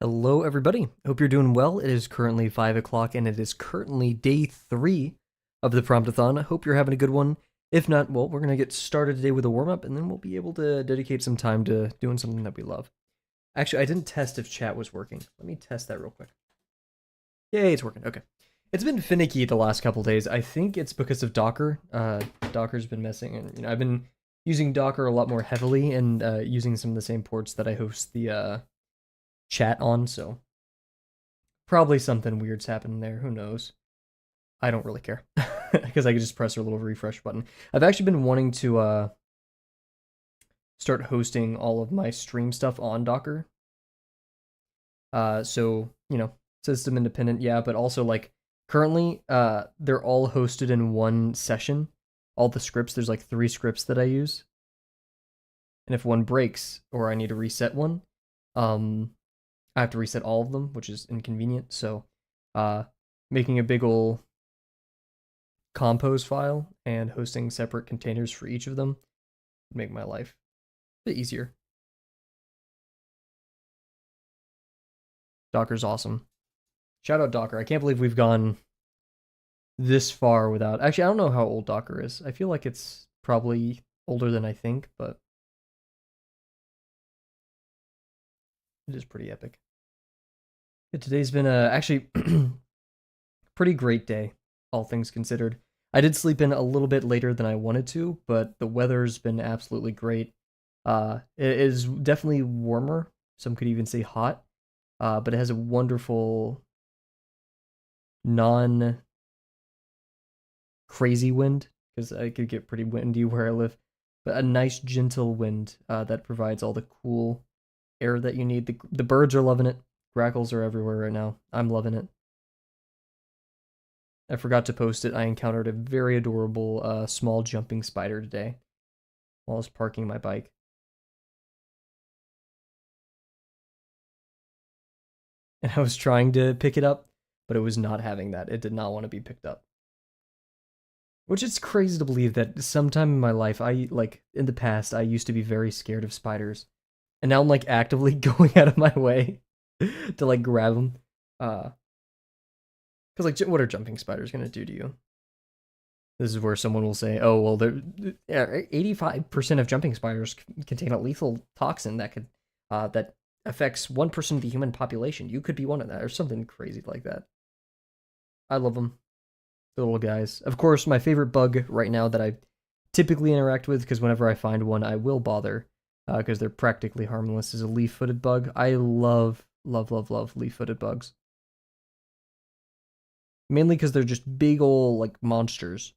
Hello, everybody. Hope you're doing well. It is currently 5 o'clock, and it is currently day 3 of the Promptathon. I hope you're having a good one. If not, well, we're going to get started today with a warm-up, and then we'll be able to dedicate some time to doing something that we love. Actually, I didn't test if chat was working. Let me test that real quick. Yay, it's working. Okay. It's been finicky the last couple days. I think it's because of Docker. Docker's been messing, and I've been using Docker a lot more heavily and using some of the same ports that I host the chat on, so probably something weird's happening there. Who knows? I don't really care because I can just press a little refresh button. I've actually been wanting to start hosting all of my stream stuff on Docker. So system independent, yeah, but also like currently they're all hosted in one session. All the scripts, there's like 3 scripts that I use. And if one breaks or I need to reset one, I have to reset all of them, which is inconvenient. So making a big ol' compose file and hosting separate containers for each of them would make my life a bit easier. Docker's awesome. Shout out Docker. I can't believe we've gone this far without... Actually, I don't know how old Docker is. I feel like it's probably older than I think, but it is pretty epic. Today's been actually pretty great day, all things considered. I did sleep in a little bit later than I wanted to, but the weather's been absolutely great. It is definitely warmer. Some could even say hot, but it has a wonderful non-crazy wind, because I could get pretty windy where I live, but a nice gentle wind that provides all the cool air that you need. The birds are loving it. Grackles are everywhere right now. I'm loving it. I forgot to post it. I encountered a very adorable small jumping spider today while I was parking my bike. And I was trying to pick it up, but it was not having that. It did not want to be picked up. Which is crazy to believe that sometime in my life, in the past, I used to be very scared of spiders. And now I'm like actively going out of my way to like grab them. Because like, what are jumping spiders gonna do to you? This is where someone will say, "Oh, well, 85% of jumping spiders contain a lethal toxin that could that affects 1% of the human population. You could be one of that, or something crazy like that." I love them, the little guys. Of course, my favorite bug right now that I typically interact with, because whenever I find one, I will bother, because they're practically harmless, is a leaf-footed bug. I love leaf-footed bugs. Mainly because they're just big ol' like monsters.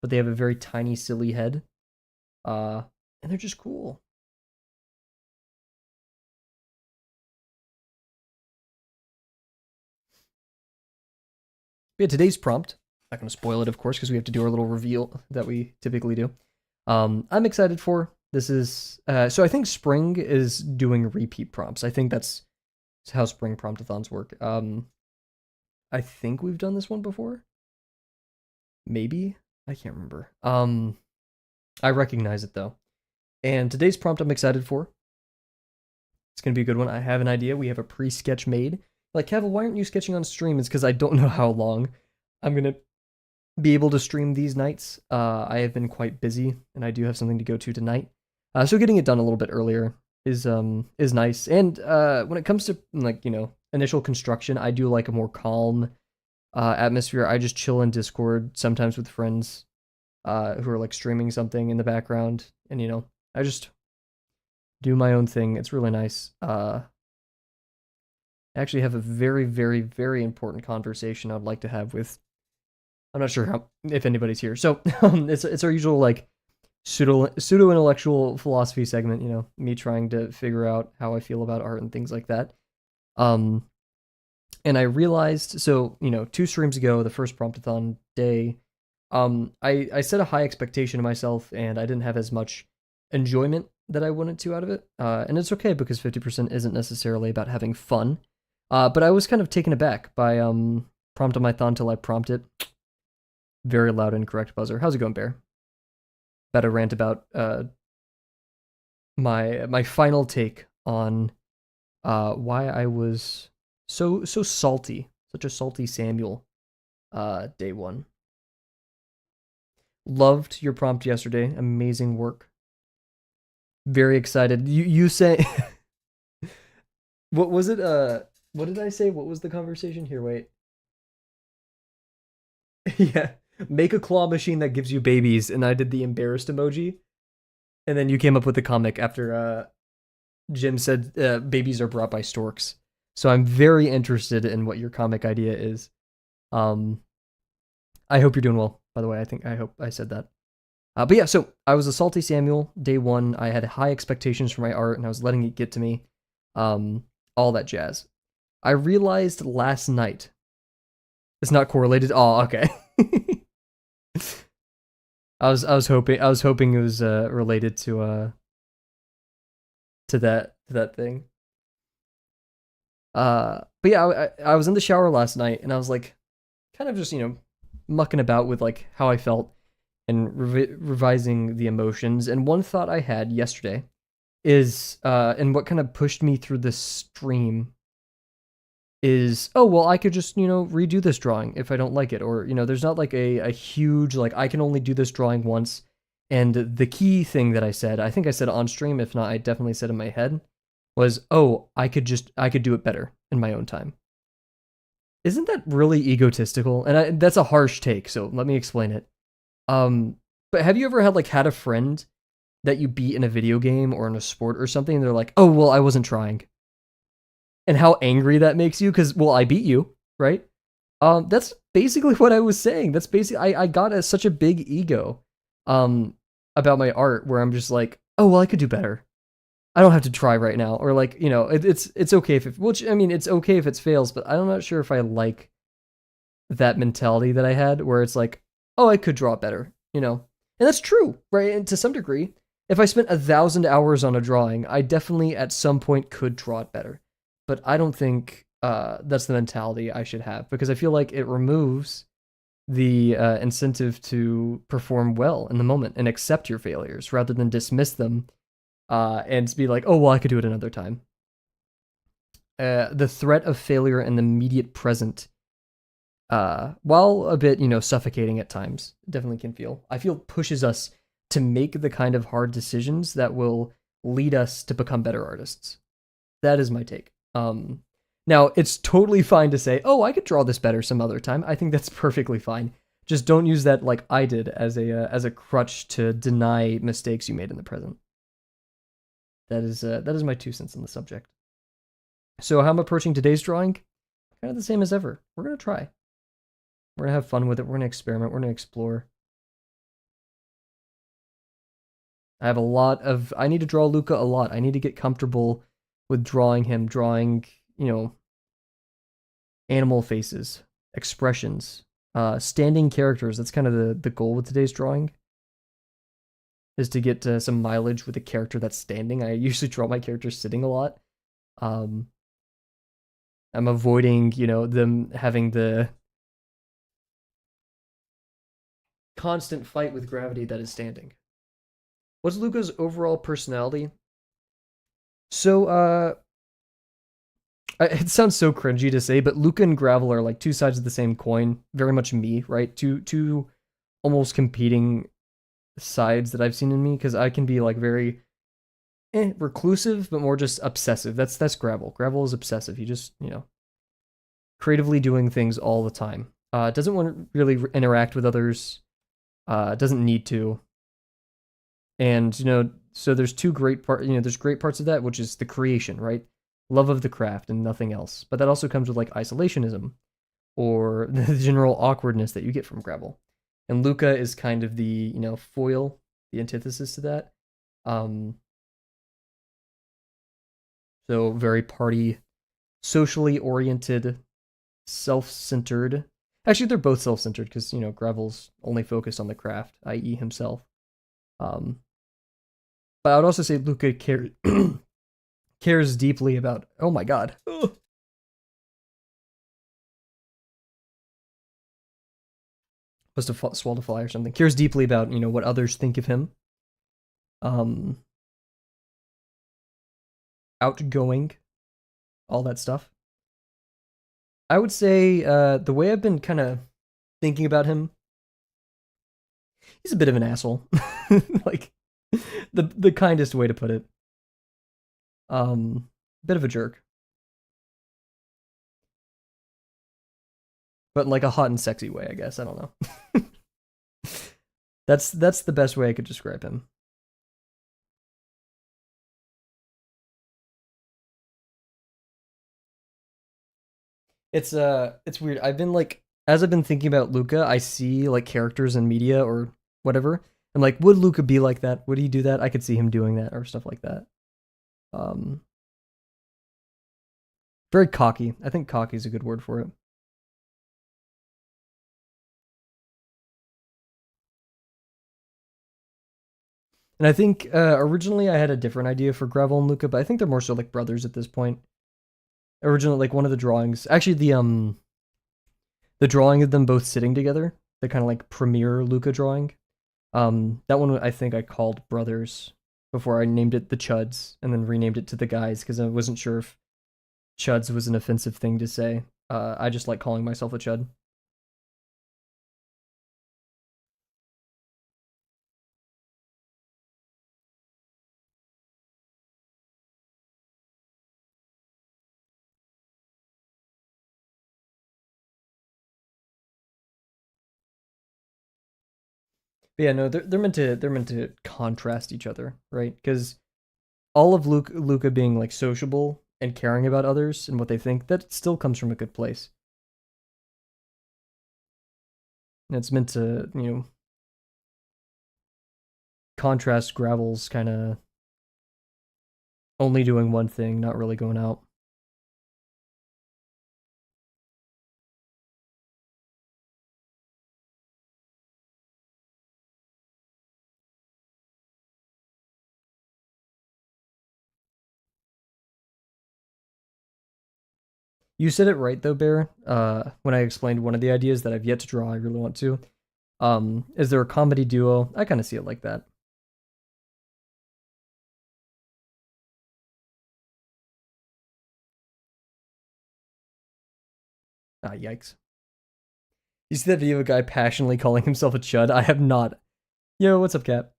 But they have a very tiny, silly head. And they're just cool. Yeah, today's prompt. Not going to spoil it, of course, because we have to do our little reveal that we typically do. I'm excited for. This is... so I think Spring is doing repeat prompts. I think that's how Spring Promptathons work. I think we've done this one before. Maybe? I can't remember. I recognize it, though. And today's prompt I'm excited for. It's going to be a good one. I have an idea. We have a pre-sketch made. Like, Kavel, why aren't you sketching on stream? It's because I don't know how long I'm going to be able to stream these nights. I have been quite busy, and I do have something to go to tonight. So getting it done a little bit earlier is nice. And when it comes to, like, initial construction, I do like a more calm atmosphere. I just chill in Discord, sometimes with friends who are, like, streaming something in the background. And, I just do my own thing. It's really nice. I actually have a very, very, very important conversation I'd like to have with... I'm not sure if anybody's here. So it's our usual like pseudo-intellectual philosophy segment, me trying to figure out how I feel about art and things like that. And I realized, so, 2 streams ago, the first Promptathon day, I set a high expectation of myself, and I didn't have as much enjoyment that I wanted to out of it. And it's okay, because 50% isn't necessarily about having fun. But I was kind of taken aback by Promptathon till I prompt it. Very loud and correct buzzer. How's it going, Bear? About a rant about my final take on why I was so salty, such a salty Samuel, day one. Loved your prompt yesterday. Amazing work. Very excited. You say what was it? What did I say? What was the conversation? Here, wait. Yeah. Make a claw machine that gives you babies, and I did the embarrassed emoji. And then you came up with the comic after Jim said babies are brought by storks. So I'm very interested in what your comic idea is. Um, I hope you're doing well. By the way, I hope I said that. But yeah, so I was a salty Samuel day one. I had high expectations for my art, and I was letting it get to me. All that jazz. I realized last night. It's not correlated. Oh, okay. I was hoping it was related to that thing. But yeah, I was in the shower last night, and I was like, kind of just mucking about with like how I felt and revising the emotions. And one thought I had yesterday is, and what kind of pushed me through this stream is, oh well, I could just redo this drawing if I don't like it, or there's not like a huge like I can only do this drawing once. And the key thing that I think I said on stream, if not, I definitely said in my head, was, oh, I could do it better in my own time. Isn't that really egotistical? And that's a harsh take, so let me explain it. But have you ever had a friend that you beat in a video game or in a sport or something, and they're like, oh, well, I wasn't trying. And how angry that makes you, because, well, I beat you, right? That's basically what I was saying. That's basically, I got such a big ego about my art, where I'm just like, oh, well, I could do better. I don't have to try right now. Or like, it's okay if it's okay if it fails, but I'm not sure if I like that mentality that I had, where it's like, oh, I could draw better, And that's true, right? And to some degree, if I spent 1,000 hours on a drawing, I definitely at some point could draw it better. But I don't think that's the mentality I should have, because I feel like it removes the incentive to perform well in the moment and accept your failures rather than dismiss them and be like, oh, well, I could do it another time. The threat of failure in the immediate present, while a bit, suffocating at times, definitely can pushes us to make the kind of hard decisions that will lead us to become better artists. That is my take. Now, it's totally fine to say, oh, I could draw this better some other time. I think that's perfectly fine. Just don't use that like I did as a crutch to deny mistakes you made in the present. That is my 2 cents on the subject. So how I'm approaching today's drawing, kind of the same as ever. We're going to try. We're going to have fun with it. We're going to experiment. We're going to explore. I need to draw Luca a lot. I need to get comfortable with drawing him, animal faces, expressions, standing characters. That's kind of the goal with today's drawing, is to get some mileage with a character that's standing. I usually draw my characters sitting a lot. I'm avoiding, them having the constant fight with gravity that is standing. What's Luca's overall personality? So, it sounds so cringy to say, but Luca and Gravel are like two sides of the same coin. Very much me, right? Two almost competing sides that I've seen in me, because I can be like very reclusive, but more just obsessive. That's Gravel. Gravel is obsessive. He just, creatively doing things all the time. Doesn't want to really interact with others. Doesn't need to. And, so there's there's great parts of that, which is the creation, right? Love of the craft and nothing else. But that also comes with like isolationism, or the general awkwardness that you get from Gravel. And Luca is kind of the, foil, the antithesis to that. So very party, socially oriented, self-centered. Actually, they're both self-centered, because, Gravel's only focused on the craft, i.e. himself. But I would also say Luca cares deeply about, oh my god. Ugh. Supposed to swallow a fly or something. Cares deeply about, what others think of him. Outgoing. all that stuff. I would say the way I've been kind of thinking about him, he's a bit of an asshole. Like the kindest way to put it. Bit of a jerk, but like a hot and sexy way, I guess. I don't know. That's the best way I could describe him. It's weird. I've been like as I've been thinking about Luca, I see like characters in media or whatever. I'm like, would Luca be like that? Would he do that? I could see him doing that or stuff like that. Um, Very cocky. I think cocky is a good word for it. And I think originally I had a different idea for Gravel and Luca, but I think they're more so like brothers at this point. Originally, like one of the drawings, actually the drawing of them both sitting together, the kind of like premiere Luca drawing. That one I think I called brothers before I named it the Chuds and then renamed it to the guys because I wasn't sure if Chuds was an offensive thing to say. I just like calling myself a Chud. But yeah, no, they're meant to contrast each other, right? Because all of Luca being like sociable and caring about others and what they think, that still comes from a good place. And it's meant to, contrast Gravel's kind of only doing one thing, not really going out. You said it right though, Bear. When I explained one of the ideas that I've yet to draw, I really want to. Is there a comedy duo? I kind of see it like that. Ah, yikes. You see that video of a guy passionately calling himself a chud? I have not. Yo, what's up, Cap?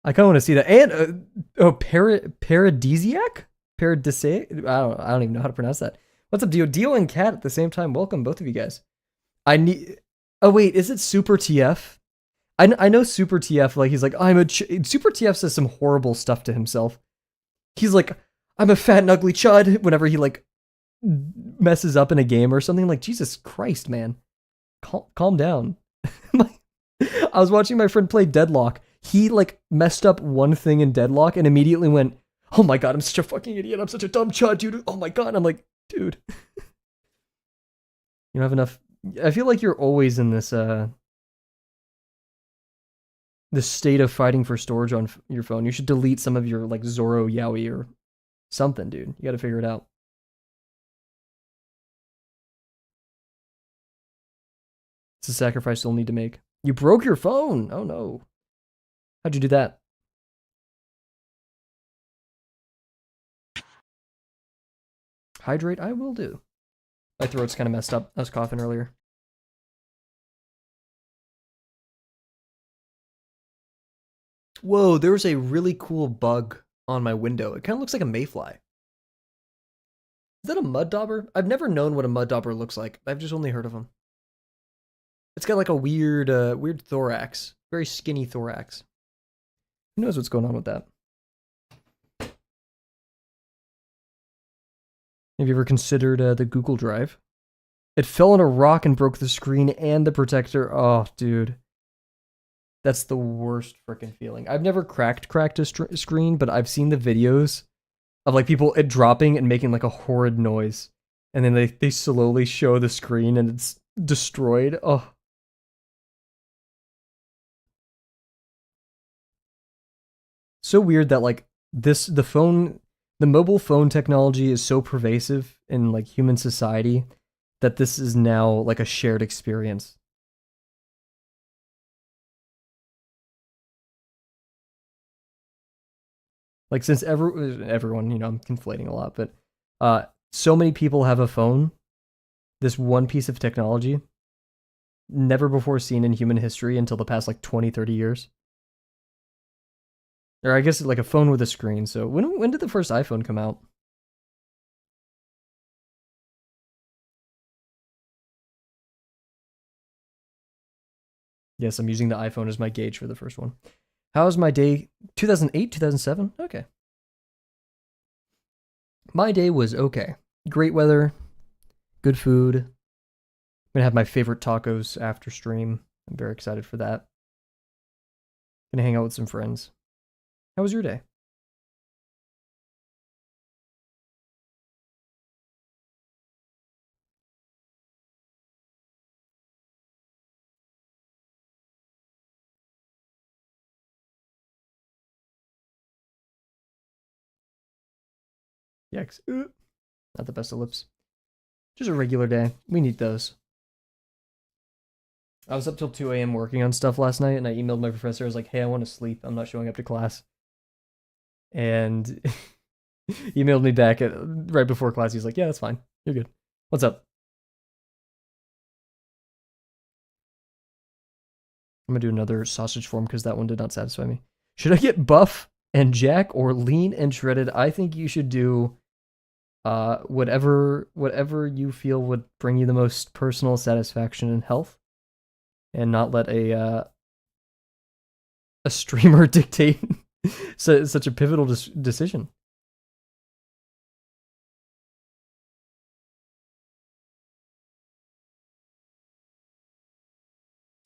I kind of want to see that. And paradisiac, paradisiac. I don't even know how to pronounce that. What's up, Dio? Dio and Cat at the same time. Welcome, both of you guys. I need. Oh wait, is it Super TF? I know Super TF. Like he's like Super TF says some horrible stuff to himself. He's like, I'm a fat and ugly chud. Whenever he like messes up in a game or something, like Jesus Christ, man, calm down. I was watching my friend play Deadlock. He like messed up one thing in Deadlock and immediately went, "Oh my god, I'm such a fucking idiot. I'm such a dumb chud, dude. Oh my god." I'm like, dude, you don't have enough. I feel like you're always in this state of fighting for storage on your phone. You should delete some of your like Zoro Yaoi or something, dude. You got to figure it out. It's a sacrifice you'll need to make. You broke your phone. Oh no. How'd you do that? Hydrate, I will do. My throat's kind of messed up. I was coughing earlier. Whoa, there was a really cool bug on my window. It kind of looks like a mayfly. Is that a mud dauber? I've never known what a mud dauber looks like. I've just only heard of them. It's got like a weird thorax. Very skinny thorax. Who knows what's going on with that? Have you ever considered the Google Drive? It fell on a rock and broke the screen and the protector. Oh, dude. That's the worst freaking feeling. I've never cracked a screen, but I've seen the videos of like people it dropping and making like a horrid noise. And then they slowly show the screen and it's destroyed. Oh. So weird that like the mobile phone technology is so pervasive in like human society that this is now like a shared experience. Like since everyone, I'm conflating a lot, but so many people have a phone. This one piece of technology, never before seen in human history until the past like 20, 30 years. Or I guess like a phone with a screen. So when did the first iPhone come out? Yes, I'm using the iPhone as my gauge for the first one. How was my day? 2008, 2007? Okay. My day was okay. Great weather, good food. I'm gonna have my favorite tacos after stream. I'm very excited for that. Gonna hang out with some friends. How was your day? Yikes. Not the best of lips. Just a regular day. We need those. I was up till 2 a.m. working on stuff last night, and I emailed my professor. I was like, hey, I want to sleep. I'm not showing up to class. And he emailed me back right before class. He's like, yeah, that's fine. You're good. What's up? I'm going to do another sausage form because that one did not satisfy me. Should I get buff and jack or lean and shredded? I think you should do whatever you feel would bring you the most personal satisfaction and health, and not let a streamer dictate such a pivotal decision.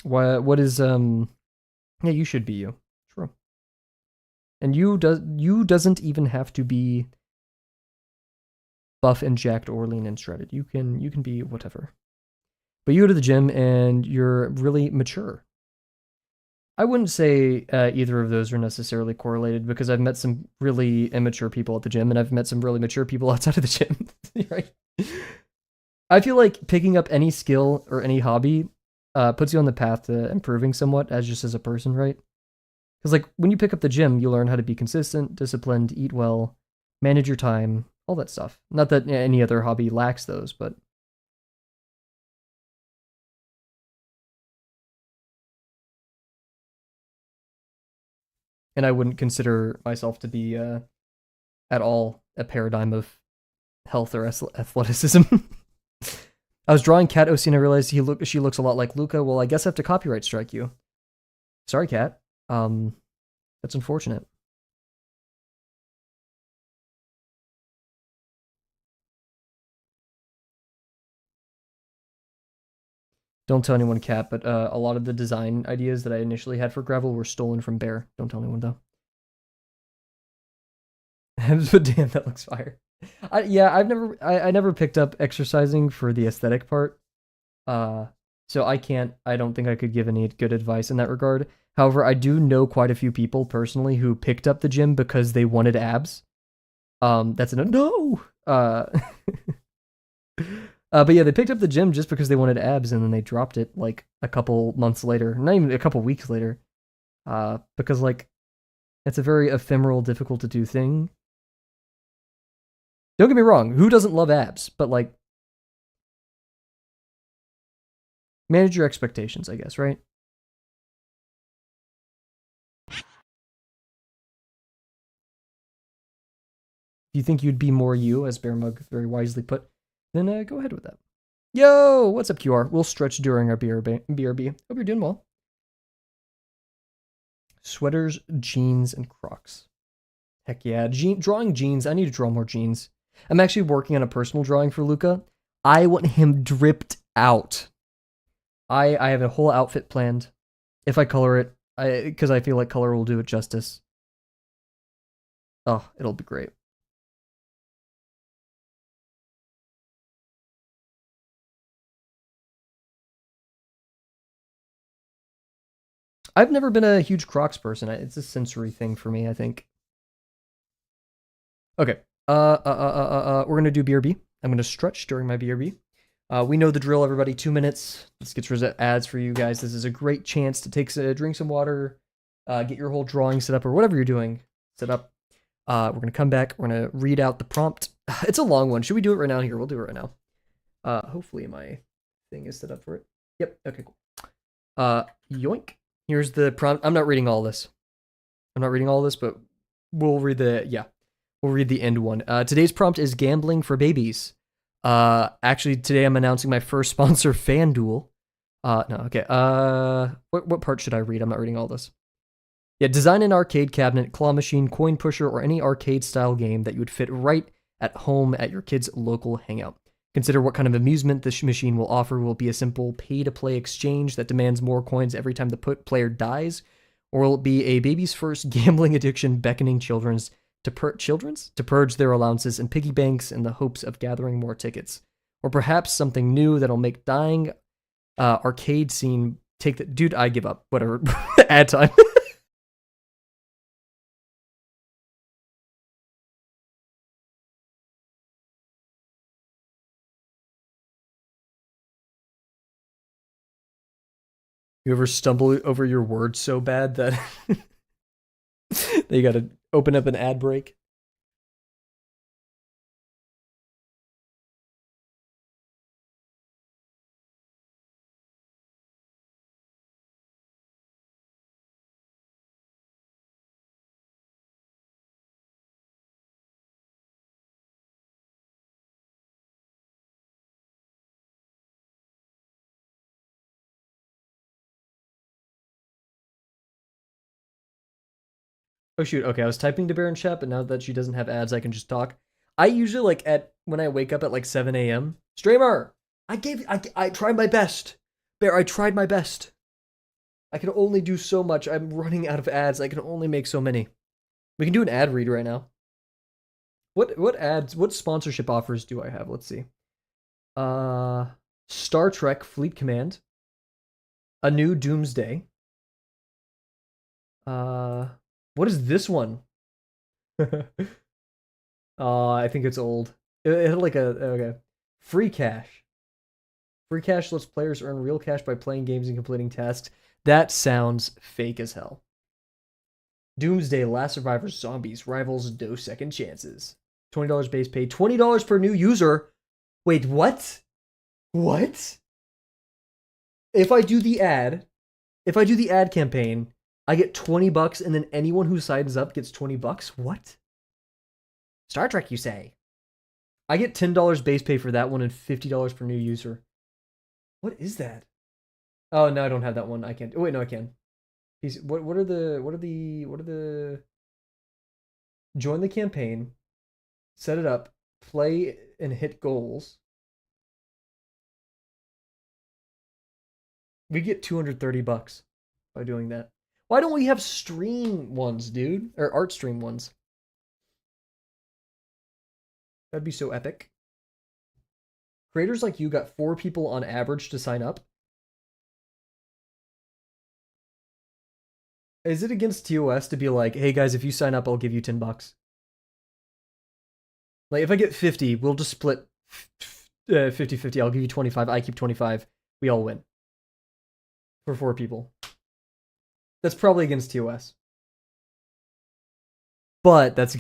What is yeah, you should be you. True. And you doesn't even have to be buff and jacked or lean and shredded. You can be whatever. But you go to the gym and you're really mature. I wouldn't say either of those are necessarily correlated, because I've met some really immature people at the gym, and I've met some really mature people outside of the gym. Right? I feel like picking up any skill or any hobby puts you on the path to improving somewhat as a person, right? Because like when you pick up the gym, you learn how to be consistent, disciplined, eat well, manage your time, all that stuff. Not that any other hobby lacks those, but and I wouldn't consider myself to be at all a paradigm of health or athleticism. I was drawing Cat OC and I realized she looks a lot like Luca. Well, I guess I have to copyright strike you. Sorry, Cat. That's unfortunate. Don't tell anyone, Cat, but a lot of the design ideas that I initially had for Gravel were stolen from Bear. Don't tell anyone, though. But damn, that looks fire. I never picked up exercising for the aesthetic part. So I don't think I could give any good advice in that regard. However, I do know quite a few people personally who picked up the gym because they wanted abs. That's a no. But yeah, they picked up the gym just because they wanted abs, and then they dropped it like a couple months later, not even a couple weeks later. Because like it's a very ephemeral, difficult to do thing. Don't get me wrong, who doesn't love abs? But like, manage your expectations, I guess, right? If you think you'd be more you, as Bearmug very wisely put, then go ahead with that. Yo, what's up, QR? We'll stretch during our BRB. Hope you're doing well. Sweaters, jeans, and Crocs. Heck yeah, drawing jeans. I need to draw more jeans. I'm actually working on a personal drawing for Luca. I want him dripped out. I have a whole outfit planned. If I color it, because I feel like color will do it justice. Oh, it'll be great. I've never been a huge Crocs person. It's a sensory thing for me, I think. Okay. We're gonna do BRB. I'm gonna stretch during my BRB. We know the drill, everybody. 2 minutes. Let's get rid of ads for you guys. This is a great chance to drink some water, get your whole drawing set up, or whatever you're doing set up. We're gonna come back. We're gonna read out the prompt, It's a long one. Should we do it right now? Here, we'll do it right now. Hopefully my thing is set up for it. Yep. Okay, cool. Yoink. Here's the prompt. I'm not reading all this. But we'll read we'll read the end one. Today's prompt is gambling for babies. Actually, today I'm announcing my first sponsor, FanDuel. No, okay. What part should I read? I'm not reading all this. Yeah, design an arcade cabinet, claw machine, coin pusher, or any arcade-style game that you would fit right at home at your kid's local hangout. Consider what kind of amusement this machine will offer. Will it be a simple pay-to-play exchange that demands more coins every time the player dies? Or will it be a baby's first gambling addiction beckoning children to purge their allowances and piggy banks in the hopes of gathering more tickets? Or perhaps something new that'll make dying arcade scene take the... Dude, I give up. Whatever. Ad time. You ever stumble over your words so bad that that you gotta open up an ad break? Oh shoot, okay, I was typing to Baron chat, but now that she doesn't have ads, I can just talk. I usually when I wake up at like 7 a.m. Streamer! I tried my best. Bear, I tried my best. I can only do so much. I'm running out of ads. I can only make so many. We can do an ad read right now. What sponsorship offers do I have? Let's see. Star Trek Fleet Command. A New Doomsday. What is this one? I think it's old. It had like okay. Free cash. Free cash lets players earn real cash by playing games and completing tasks. That sounds fake as hell. Doomsday, Last Survivors, Zombies, Rivals, No Second Chances. $20 base pay, $20 per new user. Wait, what? What? If I do the ad campaign, I get $20 and then anyone who signs up gets $20? What? Star Trek, you say? I get $10 base pay for that one and $50 per new user. What is that? Oh, no, I don't have that one. I can't. Oh, wait, no, I can. What are the join the campaign, set it up, play and hit goals. We get $230 by doing that. Why don't we have stream ones, dude? Or art stream ones? That'd be so epic. Creators like you got 4 people on average to sign up. Is it against TOS to be like, hey guys, if you sign up, I'll give you $10? Like, if I get 50, we'll just split 50-50. I'll give you 25. I keep 25. We all win. For 4 people. That's probably against TOS. But that's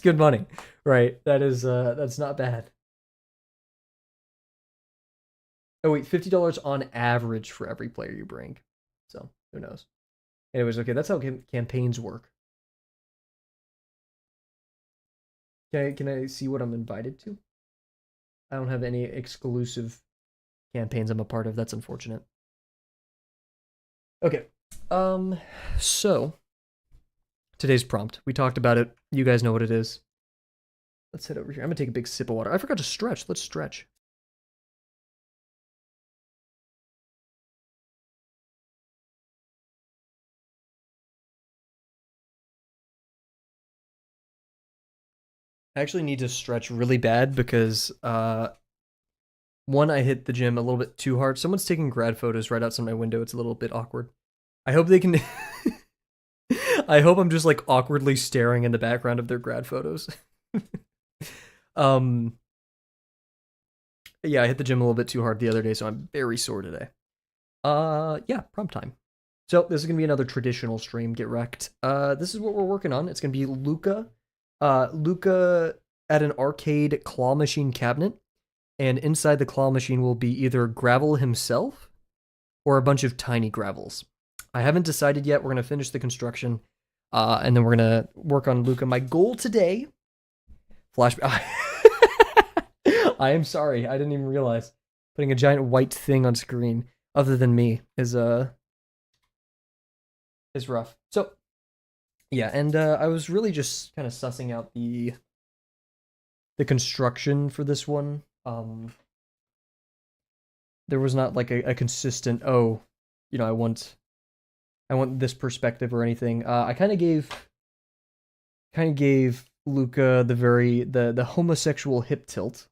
good money, right? That's not bad. Oh wait, $50 on average for every player you bring. So, who knows? Anyways, okay, that's how campaigns work. Can I see what I'm invited to? I don't have any exclusive campaigns I'm a part of. That's unfortunate. Okay. So today's prompt. We talked about it. You guys know what it is. Let's head over here. I'm gonna take a big sip of water. I forgot to stretch. Let's stretch. I actually need to stretch really bad because one, I hit the gym a little bit too hard. Someone's taking grad photos right outside my window. It's a little bit awkward. I hope they can I hope I'm just like awkwardly staring in the background of their grad photos. Yeah, I hit the gym a little bit too hard the other day, so I'm very sore today. Yeah, prompt time. So this is gonna be another traditional stream. Get wrecked. This is what we're working on. It's gonna be Luca at an arcade claw machine cabinet, and inside the claw machine will be either Gravel himself or a bunch of tiny Gravels. I haven't decided yet. We're going to finish the construction, and then we're going to work on Luca. My goal today, flashback. I am sorry. I didn't even realize. Putting a giant white thing on screen, other than me, is rough. So, yeah, and I was really just kind of sussing out the construction for this one. There was not like a consistent, oh, you know, I want this perspective or anything. I kind of gave Luca the homosexual hip tilt,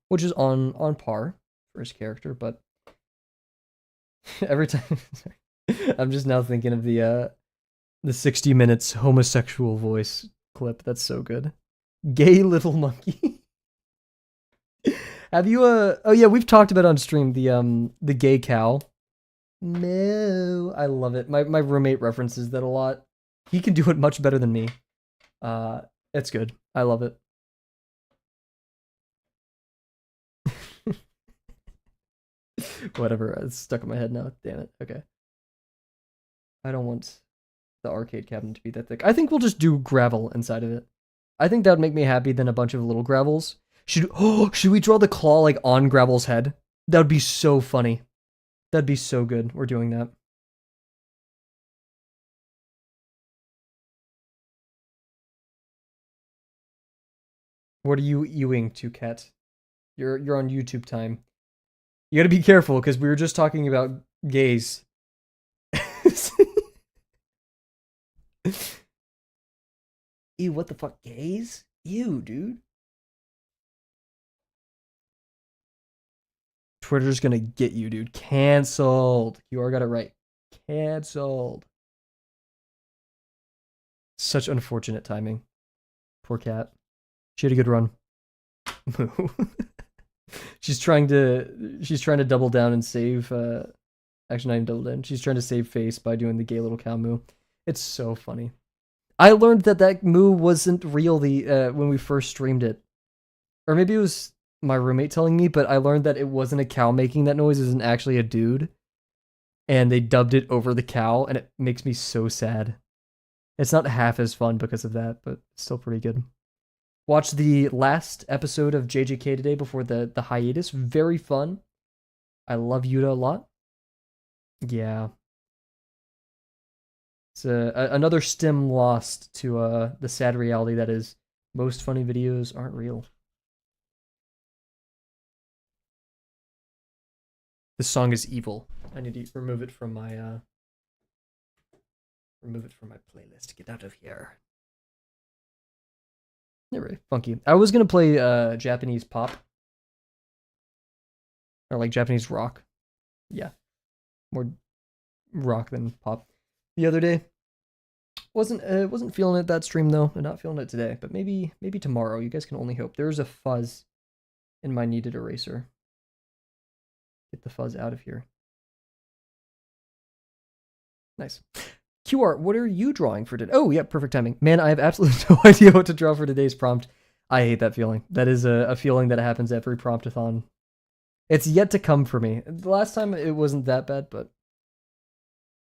which is on par for his character, but every time I'm just now thinking of the 60 minutes homosexual voice clip. That's so good. Gay little monkey. Have you oh yeah, we've talked about on stream the gay cow. No, I love it. My roommate references that a lot. He can do it much better than me. It's good. I love it. Whatever, it's stuck in my head now. Damn it. Okay. I don't want the arcade cabinet to be that thick. I think we'll just do gravel inside of it. I think that would make me happy than a bunch of little gravels. Should we draw the claw like on Gravel's head? That would be so funny. That'd be so good. We're doing that. What are you ewing to, Cat? You're on YouTube time. You gotta be careful, because we were just talking about gays. Ew, what the fuck? Gays? Ew, dude. Twitter's gonna get you, dude. Cancelled. QR got it right. Cancelled. Such unfortunate timing. Poor cat. She had a good run. Moo. She's trying to double down and save actually not even double down. She's trying to save face by doing the gay little cow moo. It's so funny. I learned that moo wasn't real when we first streamed it. Or maybe it was my roommate telling me, but I learned that it wasn't a cow making that noise, it wasn't actually a dude. And they dubbed it over the cow, and it makes me so sad. It's not half as fun because of that, but still pretty good. Watched the last episode of JJK today before the hiatus. Very fun. I love Yuta a lot. Yeah. It's another stem lost to the sad reality that is most funny videos aren't real. This song is evil. I need to remove it from my playlist. Get out of here. They're very funky. I was gonna play Japanese pop. Or like Japanese rock. Yeah. More rock than pop. The other day. Wasn't feeling it that stream though. I'm not feeling it today. But maybe tomorrow. You guys can only hope. There's a fuzz in my kneaded eraser. Get the fuzz out of here. Nice. QR, what are you drawing for today? Oh, yeah, perfect timing. Man, I have absolutely no idea what to draw for today's prompt. I hate that feeling. That is a feeling that happens every Promptathon. It's yet to come for me. The last time it wasn't that bad, but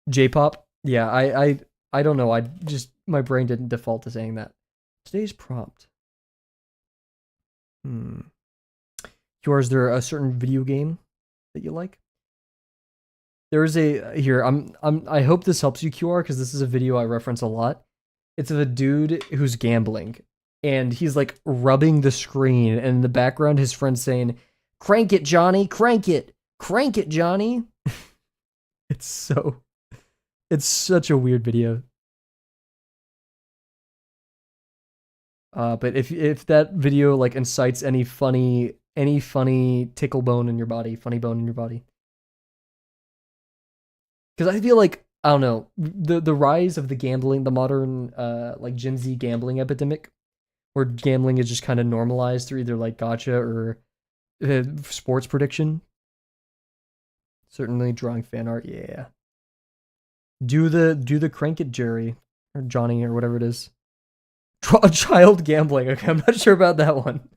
J-pop? Yeah, I don't know. My brain didn't default to saying that. Today's prompt. QR, is there a certain video game that you like? There's here. I hope this helps you, QR, because this is a video I reference a lot. It's of a dude who's gambling, and he's like rubbing the screen, and in the background, his friend's saying, "Crank it, Johnny! Crank it! Crank it, Johnny!" It's such a weird video. But if that video like incites any funny tickle bone in your body, funny bone in your body. Because I feel like, I don't know, the rise of the gambling, the modern like Gen Z gambling epidemic, where gambling is just kind of normalized through either like gacha or sports prediction. Certainly drawing fan art, yeah. Do the crank it, Jerry or Johnny or whatever it is. Child gambling. Okay, I'm not sure about that one.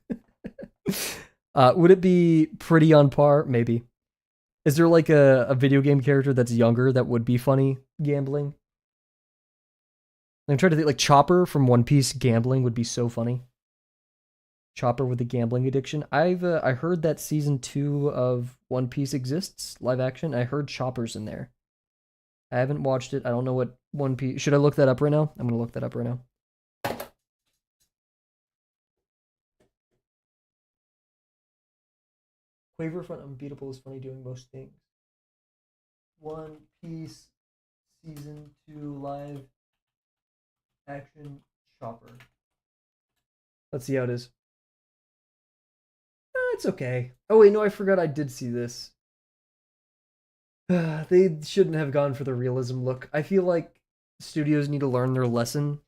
Would it be pretty on par? Maybe. Is there like a video game character that's younger that would be funny gambling? I'm trying to think, like Chopper from One Piece gambling would be so funny. Chopper with a gambling addiction. I heard that season 2 of One Piece exists, live action. I heard Chopper's in there. I haven't watched it. I don't know what One Piece. Should I look that up right now? I'm gonna look that up right now. Quaver front unbeatable is funny doing most things. One Piece season 2 live action Chopper. Let's see how it is. It's okay. Oh wait, no, I forgot I did see this. They shouldn't have gone for the realism look. I feel like studios need to learn their lesson.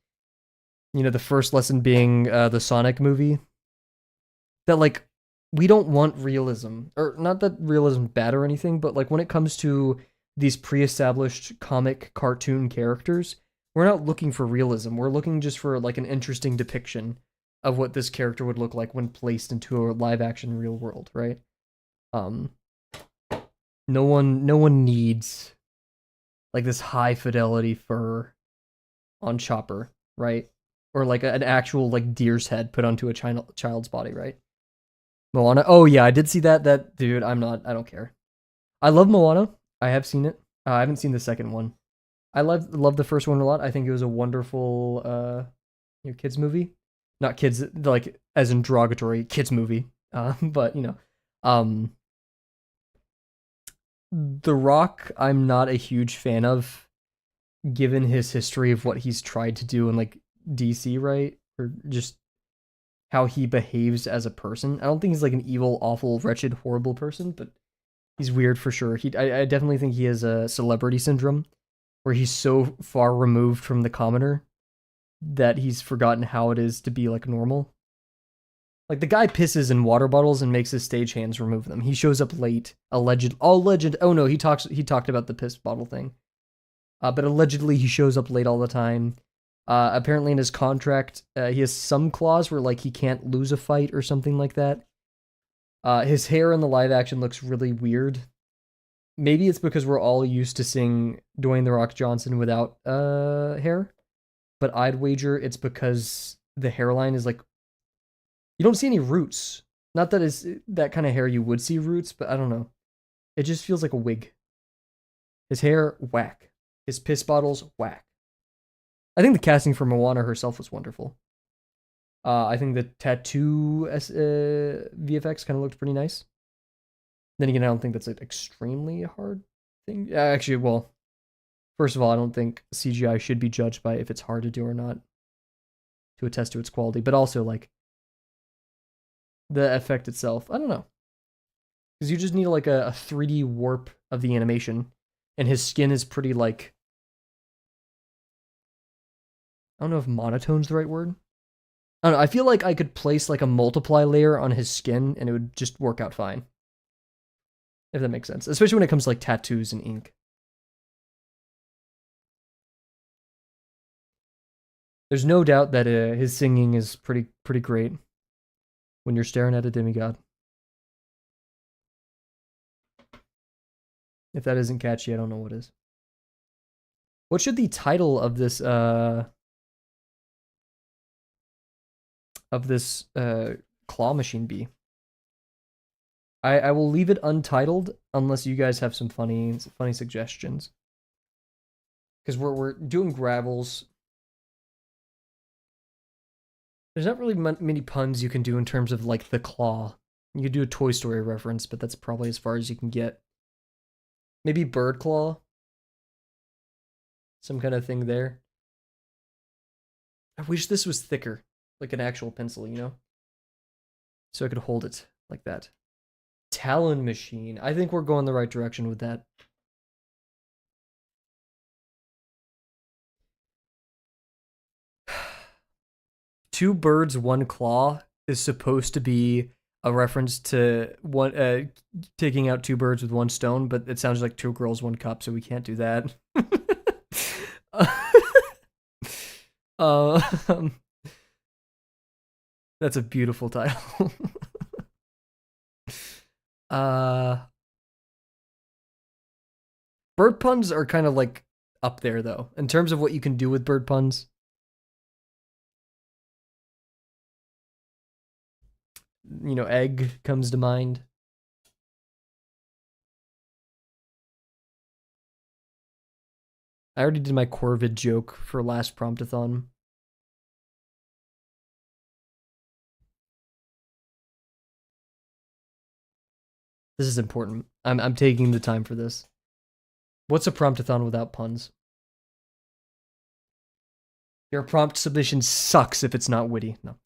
You know, the first lesson being the Sonic movie. That like we don't want realism, or not that realism bad or anything, but like when it comes to these pre-established comic cartoon characters, we're not looking for realism. We're looking just for like an interesting depiction of what this character would look like when placed into a live action real world, right? No one needs like this high fidelity fur on Chopper, right? Or like an actual like deer's head put onto a child's body, right? Moana. Oh yeah, I did see that. That dude, I don't care. I love Moana. I have seen it. I haven't seen the second one. I love the first one a lot. I think it was a wonderful kids movie. Not kids like as in derogatory kids movie. But The Rock I'm not a huge fan of given his history of what he's tried to do in like DC, right? Or just how he behaves as a person. I don't think he's like an evil, awful, wretched, horrible person, but he's weird for sure. I definitely think he has a celebrity syndrome where he's so far removed from the commoner that he's forgotten how it is to be like normal. Like the guy pisses in water bottles and makes his stagehands remove them. He shows up late. Alleged. Oh no, he talked about the piss bottle thing. But allegedly he shows up late all the time. Apparently in his contract, he has some clause where like he can't lose a fight or something like that. His hair in the live action looks really weird. Maybe it's because we're all used to seeing Dwayne The Rock Johnson without hair. But I'd wager it's because the hairline is like, you don't see any roots. Not that it's that kind of hair you would see roots, but I don't know. It just feels like a wig. His hair, whack. His piss bottles, whack. I think the casting for Moana herself was wonderful. I think the tattoo VFX kind of looked pretty nice. Then again, I don't think that's an extremely hard thing. Actually, well, first of all, I don't think CGI should be judged by if it's hard to do or not to attest to its quality. But also, like, the effect itself, I don't know. Because you just need, like, a 3D warp of the animation. And his skin is pretty, like, I don't know if monotone's the right word. I don't know. I feel like I could place, like, a multiply layer on his skin and it would just work out fine. If that makes sense. Especially when it comes to, like, tattoos and ink. There's no doubt that his singing is pretty great when you're staring at a demigod. If that isn't catchy, I don't know what is. What should the title of this claw machine be? I will leave it untitled unless you guys have some funny suggestions. Because we're doing gravels. There's not really many puns you can do in terms of like the claw. You could do a Toy Story reference, but that's probably as far as you can get. Maybe bird claw. Some kind of thing there. I wish this was thicker, like an actual pencil, you know? So I could hold it like that. Talon machine. I think we're going the right direction with that. Two birds, one claw is supposed to be a reference to one taking out two birds with one stone, but it sounds like two girls, one cup, so we can't do that. That's a beautiful title. uh, bird puns are kind of like up there though in terms of what you can do with bird puns. You know, egg comes to mind. I already did my Corvid joke for last Promptathon. This is important. I'm taking the time for this. What's a Promptathon without puns? Your prompt submission sucks if it's not witty. No.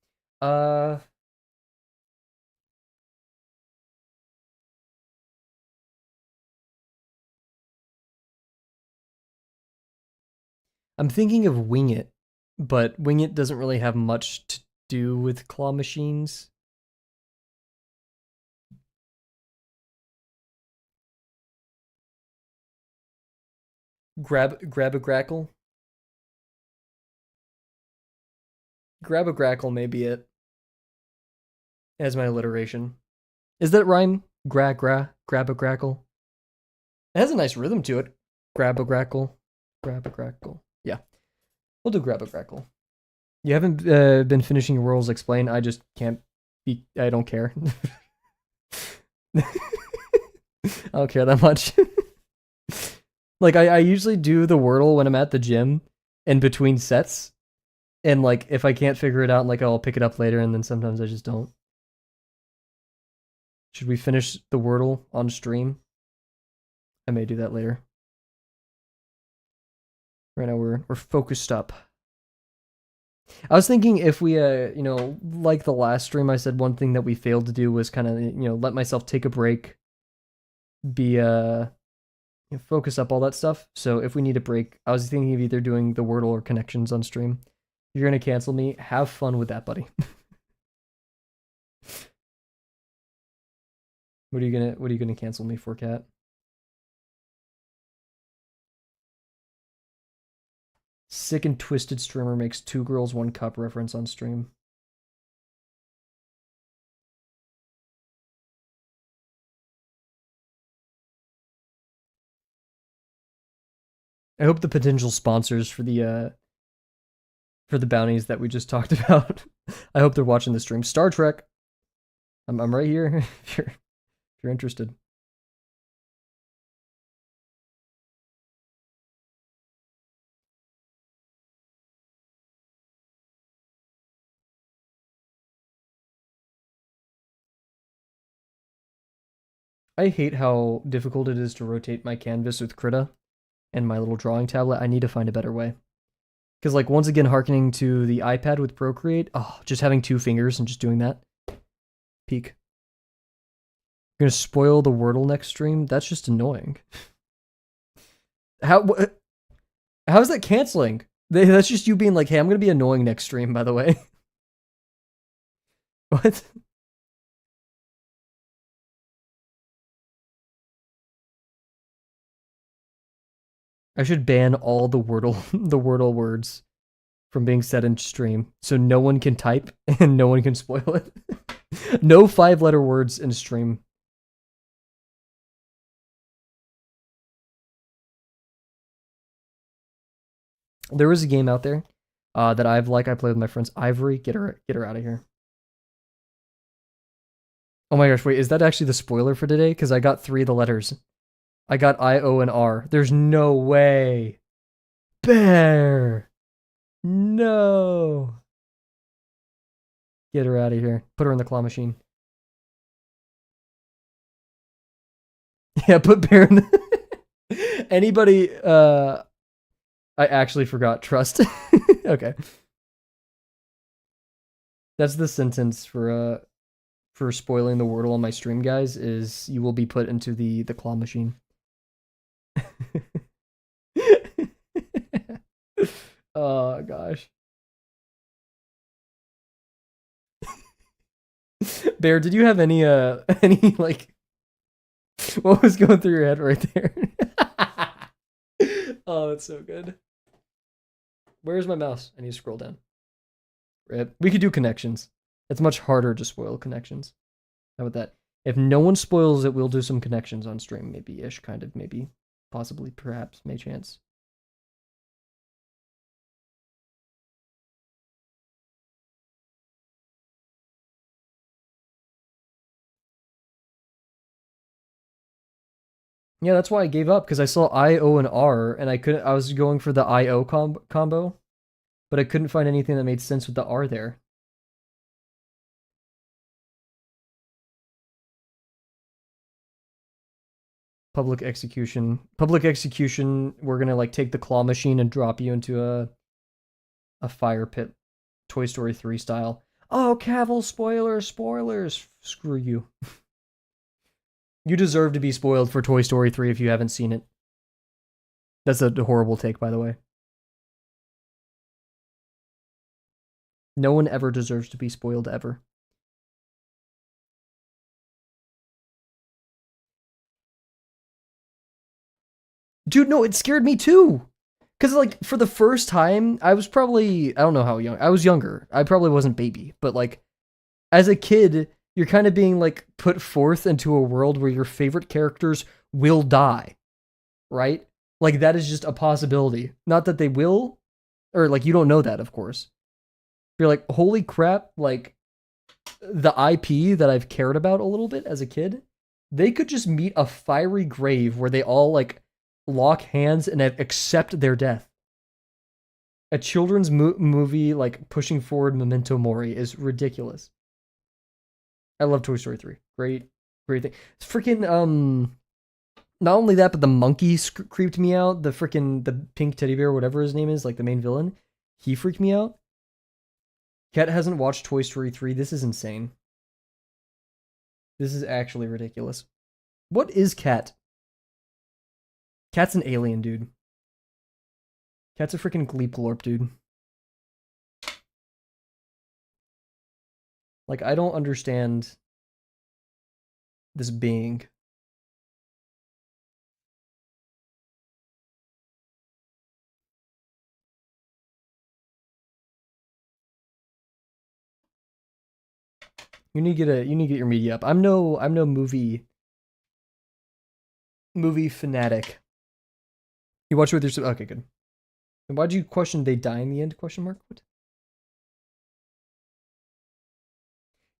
I'm thinking of Wing It, but Wing It doesn't really have much to do with claw machines. Grab a grackle. Grab a grackle may be it. As my alliteration. Is that rhyme? Grab a grackle. It has a nice rhythm to it. Grab a grackle. Grab a grackle. Yeah. We'll do grab a grackle. You haven't been finishing your Worlds Explain. I just can't be. I don't care. I don't care that much. Like, I usually do the Wordle when I'm at the gym in between sets. And, like, if I can't figure it out, like, I'll pick it up later, and then sometimes I just don't. Should we finish the Wordle on stream? I may do that later. Right now we're focused up. I was thinking if we, you know, like the last stream, I said one thing that we failed to do was kind of, you know, let myself take a break, be, focus up, all that stuff. So if we need a break, I was thinking of either doing the Wordle or connections on stream. If you're gonna cancel me, have fun with that, buddy. What are you gonna cancel me for, Kat? Sick and Twisted streamer makes 2 girls 1 cup reference on stream. I hope the potential sponsors for the bounties that we just talked about, I hope they're watching the stream. Star Trek. I'm right here if you're interested. I hate how difficult it is to rotate my canvas with Krita and my little drawing tablet. I need to find a better way. Because, like, once again, harkening to the iPad with Procreate, oh, just having 2 fingers and just doing that. Peak. You're gonna spoil the Wordle next stream? That's just annoying. How is that canceling? That's just you being like, hey, I'm gonna be annoying next stream, by the way. What? I should ban all the Wordle words from being said in stream, so no one can type and no one can spoil it. No 5-letter words in stream. There is a game out there that I play with my friends. Ivory, get her out of here. Oh my gosh, wait, is that actually the spoiler for today? Because I got 3 of the letters. I got I, O, and R. There's no way. Bear. No. Get her out of here. Put her in the claw machine. Yeah, put Bear in the... Anybody, I actually forgot trust. Okay. That's the sentence for spoiling the Wordle on my stream, guys, is you will be put into the claw machine. Oh gosh. Bear, did you have any like what was going through your head right there? Oh, that's so good. Where's my mouse? I need to scroll down. Rip. We could do connections. It's much harder to spoil connections. How about that? If no one spoils it, we'll do some connections on stream, maybe ish, kind of, maybe, possibly, perhaps, may chance. Yeah, that's why I gave up because I saw I, O, and R, and I couldn't. I was going for the I, O combo, but I couldn't find anything that made sense with the R there. Public execution. Public execution. We're gonna like take the claw machine and drop you into a fire pit, Toy Story 3 style. Oh, Kavel, spoilers, spoilers. Screw you. You deserve to be spoiled for Toy Story 3 if you haven't seen it. That's a horrible take, by the way. No one ever deserves to be spoiled ever. Dude, no, it scared me too. Because, like, for the first time, I was probably, I don't know how young, I was younger. I probably wasn't baby, but, like, as a kid, you're kind of being, like, put forth into a world where your favorite characters will die, right? Like, that is just a possibility. Not that they will, or, like, you don't know that, of course. You're like, holy crap, like, the IP that I've cared about a little bit as a kid, they could just meet a fiery grave where they all, like, lock hands and accept their death. A children's movie like pushing forward Memento Mori is ridiculous. I love Toy Story 3. Great thing. It's freaking not only that, but the monkey creeped me out. The pink teddy bear, whatever his name is, like the main villain, he freaked me out. Kat hasn't watched Toy Story 3. This is insane. This is actually ridiculous. What is Kat? Kat's an alien, dude. Kat's a freaking Gleep Glorp, dude. Like, I don't understand this being. You need to get your media up. I'm no movie fanatic. You watch it with your okay, good. And why'd you question they die in the end? Question mark. What?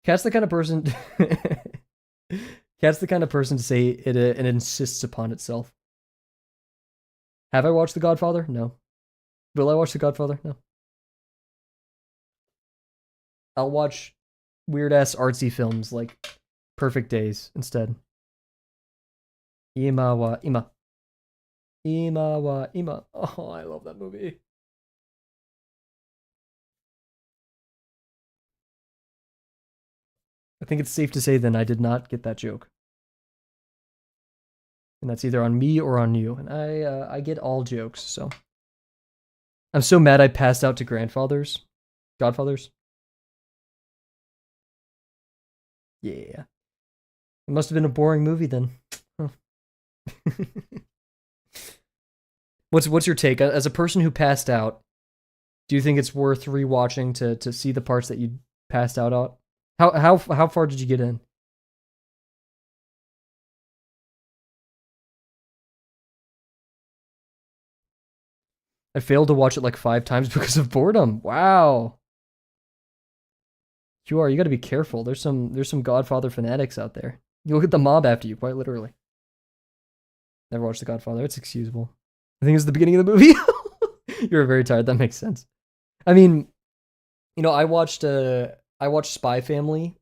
Cat's the kind of person. Cat's the kind of person to say it insists upon itself. Have I watched The Godfather? No. Will I watch The Godfather? No. I'll watch weird ass artsy films like Perfect Days instead. Ima wa ima. Ima wa ima. Oh, I love that movie. I think it's safe to say then I did not get that joke. And that's either on me or on you. And I get all jokes, so. I'm so mad I passed out to Godfathers. Yeah. It must have been a boring movie then. Huh. What's your take as a person who passed out? Do you think it's worth rewatching to see the parts that you passed out on? How far did you get in? I failed to watch it like 5 times because of boredom. Wow. You got to be careful. There's some Godfather fanatics out there. You'll get the mob after you, quite literally. Never watched The Godfather. It's excusable. I think it's the beginning of the movie. You're very tired. That makes sense. I mean, I watched Spy Family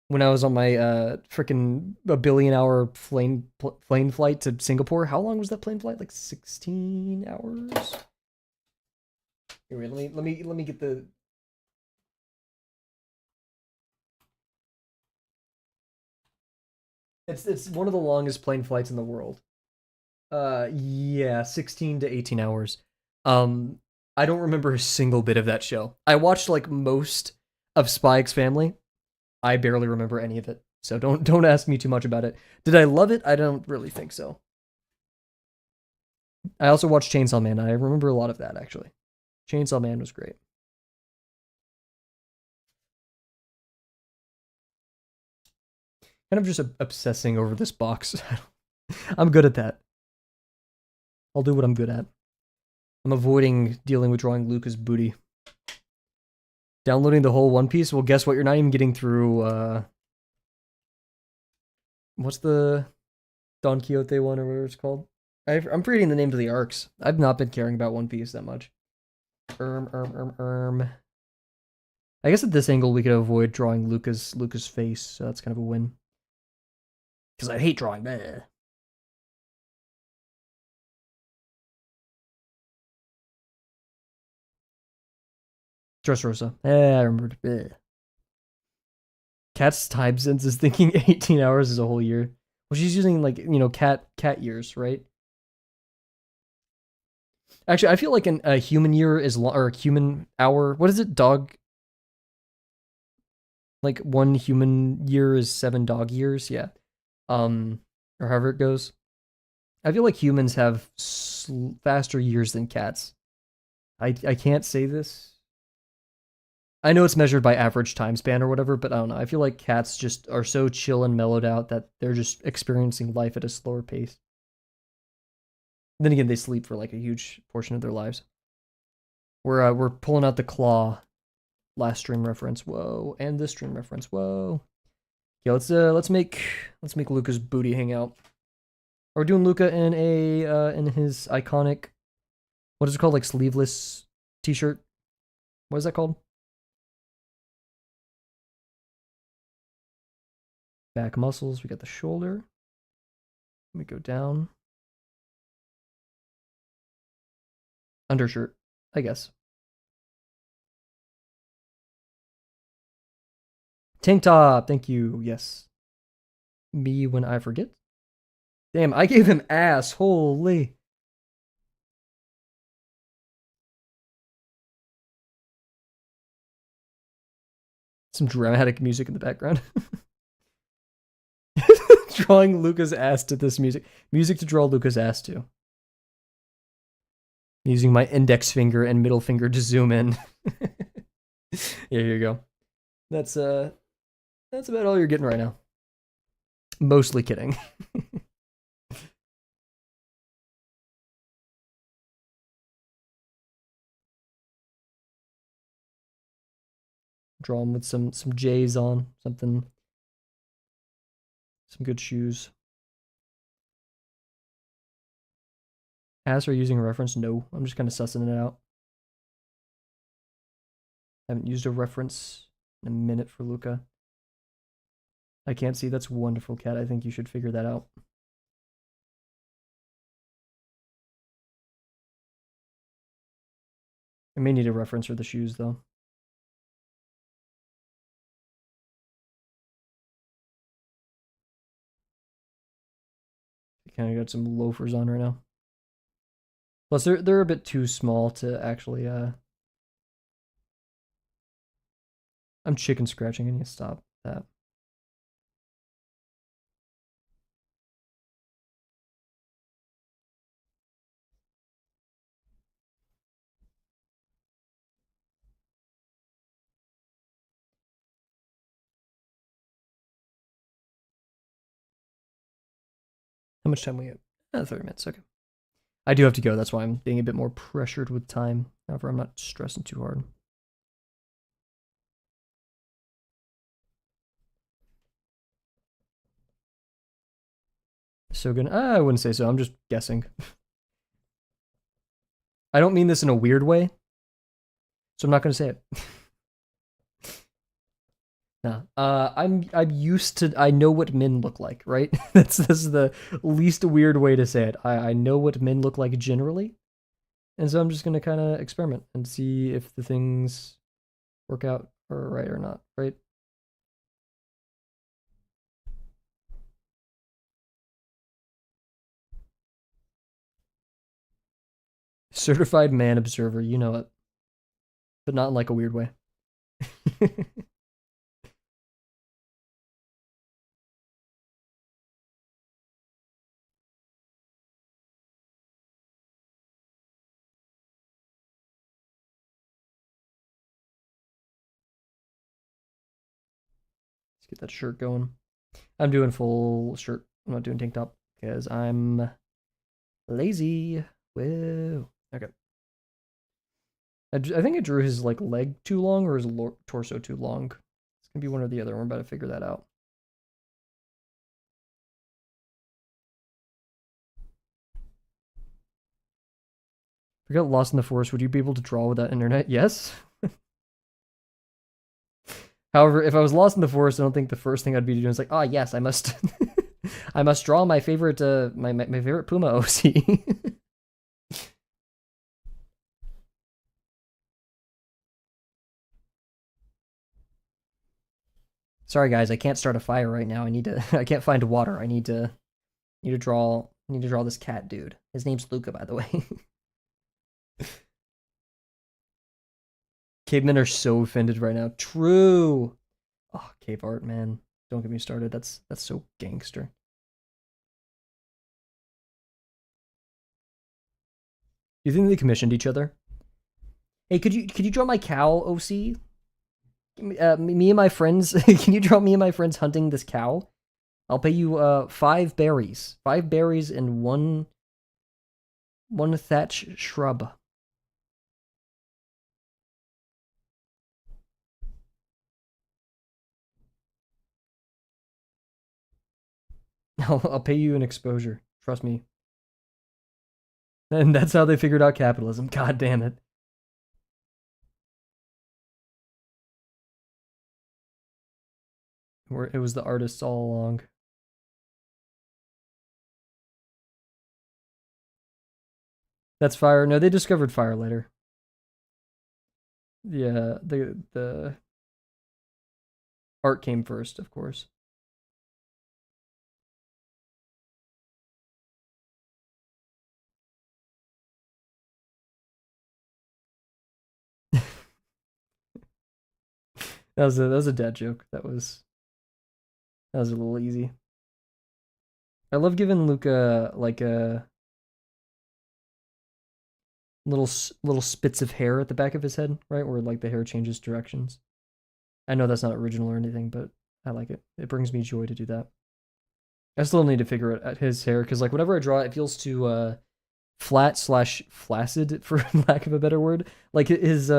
when I was on my freaking a billion-hour plane flight to Singapore. How long was that plane flight? Like 16 hours. Here, wait, let me get the. It's one of the longest plane flights in the world. Yeah, 16 to 18 hours. I don't remember a single bit of that show. I watched like most of Spy X Family. I barely remember any of it. So don't ask me too much about it. Did I love it? I don't really think so. I also watched Chainsaw Man. I remember a lot of that actually. Chainsaw Man was great. Kind of just obsessing over this box. I'm good at that. I'll do what I'm good at. I'm avoiding dealing with drawing Luca's booty. Downloading the whole One Piece? Well, guess what? You're not even getting through, what's the Don Quixote one or whatever it's called? I'm forgetting the names of the arcs. I've not been caring about One Piece that much. I guess at this angle we could avoid drawing Luca's face, so that's kind of a win. Because I hate drawing. Bleh. Dressrosa. I remembered. Bleh. Cat's time sense is thinking 18 hours is a whole year. Well, she's using like, cat years, right? Actually, I feel like a human year is or a human hour. What is it? Dog. Like 1 human year is 7 dog years. Yeah. Or however it goes. I feel like humans have faster years than cats. I can't say this. I know it's measured by average time span or whatever, but I don't know. I feel like cats just are so chill and mellowed out that they're just experiencing life at a slower pace. And then again, they sleep for like a huge portion of their lives. We're pulling out the claw. Last stream reference. Whoa, and this stream reference. Whoa. Yeah, let's make Luca's booty hang out. We're doing Luca in in his iconic, what is it called, like sleeveless t-shirt? What is that called? Back muscles. We got the shoulder. Let me go down. Undershirt, I guess. Tank top. Thank you. Yes. Me when I forget. Damn, I gave him ass. Holy. Some dramatic music in the background. Drawing Luca's ass to this music. Music to draw Luca's ass to. Using my index finger and middle finger to zoom in. Yeah, here you go. That's about all you're getting right now. Mostly kidding. Draw him with some J's on, something, some good shoes. As for using a reference, no. I'm just kind of sussing it out. Haven't used a reference in a minute for Luca. I can't see. That's wonderful, cat. I think you should figure that out. I may need a reference for the shoes, though. I kind of got some loafers on right now. Plus, they're a bit too small to actually. I'm chicken scratching. I need to stop that. How much time we have? 30 minutes. Okay. I do have to go. That's why I'm being a bit more pressured with time. However, I'm not stressing too hard. So good. I wouldn't say so. I'm just guessing. I don't mean this in a weird way, so I'm not going to say it. Nah. I'm used to. I know what men look like, right? This is the least weird way to say it. I know what men look like generally, and so I'm just gonna kind of experiment and see if the things work out or right or not, right? Certified man observer, you know it, but not in like a weird way. Let's get that shirt going. I'm doing full shirt. I'm not doing tank top because I'm lazy. Whoa. Okay. I think I drew his like leg too long or his torso too long. It's gonna be one or the other. We're about to figure that out. If I got lost in the forest, would you be able to draw with that internet? Yes. However, if I was lost in the forest, I don't think the first thing I'd be doing is like, ah, yes, I must, I must draw my favorite, my favorite Puma OC. Sorry guys, I can't start a fire right now. I can't find water. I need to draw this cat dude. His name's Luca, by the way. Cavemen are so offended right now. True. Oh, cave art, man. Don't get me started. That's so gangster. You think they commissioned each other? Hey, could you draw my cow, OC? Me and my friends. Can you draw me and my friends hunting this cow? I'll pay you 5 berries. 5 berries and one thatch shrub. I'll pay you an exposure. Trust me. And that's how they figured out capitalism. God damn it. Where it was the artists all along. That's fire. No, they discovered fire later. Yeah, the art came first, of course. That was a dad joke. That was a little easy. I love giving Luca like a little spits of hair at the back of his head, right, where like the hair changes directions. I know that's not original or anything, but I like it. It brings me joy to do that. I still need to figure it at his hair because like whenever I draw it, it feels too flat slash flaccid for lack of a better word. Like his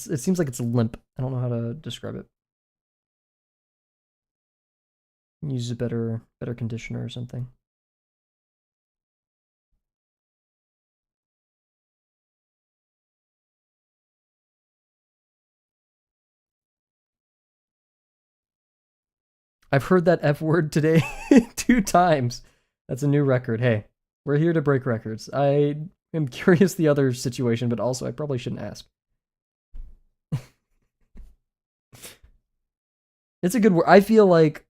it seems like it's limp. I don't know how to describe it. Use a better conditioner or something. I've heard that F word today 2 times. That's a new record. Hey, we're here to break records. I am curious the other situation, but also I probably shouldn't ask. It's a good word. I feel like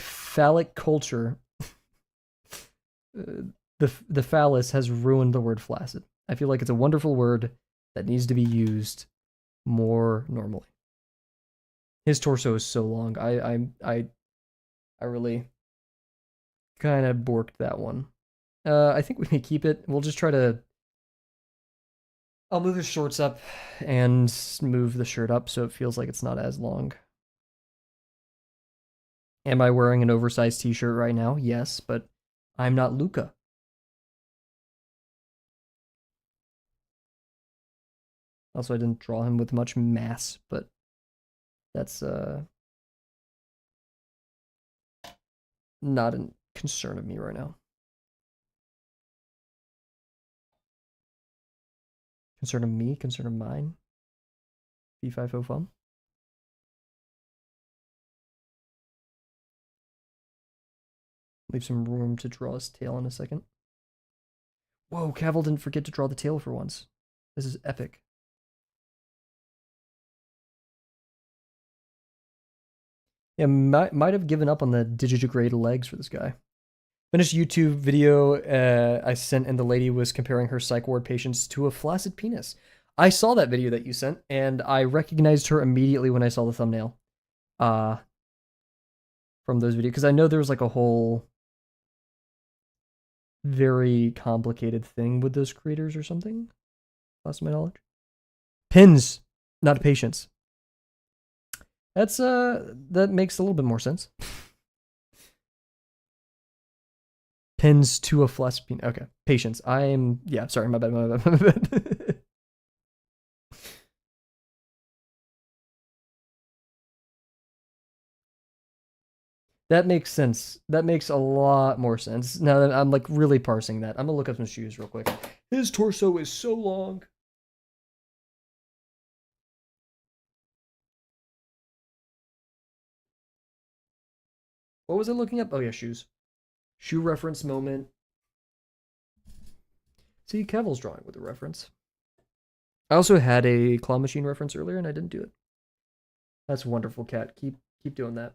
phallic culture, the phallus has ruined the word flaccid. I feel like it's a wonderful word that needs to be used more normally. His torso is so long. I really kind of borked that one. I think we may keep it. We'll just try to. I'll move his shorts up and move the shirt up so it feels like it's not as long. Am I wearing an oversized t-shirt right now? Yes, but I'm not Luca. Also, I didn't draw him with much mass, but that's not a concern of me right now. Concern of me? Concern of mine? B50 fun? Leave some room to draw his tail in a second. Whoa, Kavel didn't forget to draw the tail for once. This is epic. Yeah, might have given up on the digitigrade legs for this guy. Finished YouTube video I sent, and the lady was comparing her psych ward patients to a flaccid penis. I saw that video that you sent, and I recognized her immediately when I saw the thumbnail. From those videos, because I know there was like a whole very complicated thing with those creators or something. Lost my knowledge. Pins, not patience. That's that makes a little bit more sense. Pins to a flesh bean. Okay, patience. I'm yeah. Sorry, my bad. My bad. My bad. That makes sense. That makes a lot more sense. Now that I'm like really parsing that, I'm gonna look up some shoes real quick. His torso is so long. What was I looking up? Oh yeah, shoes. Shoe reference moment. See, Kavel's drawing with a reference. I also had a claw machine reference earlier, and I didn't do it. That's wonderful, Cat. Keep doing that.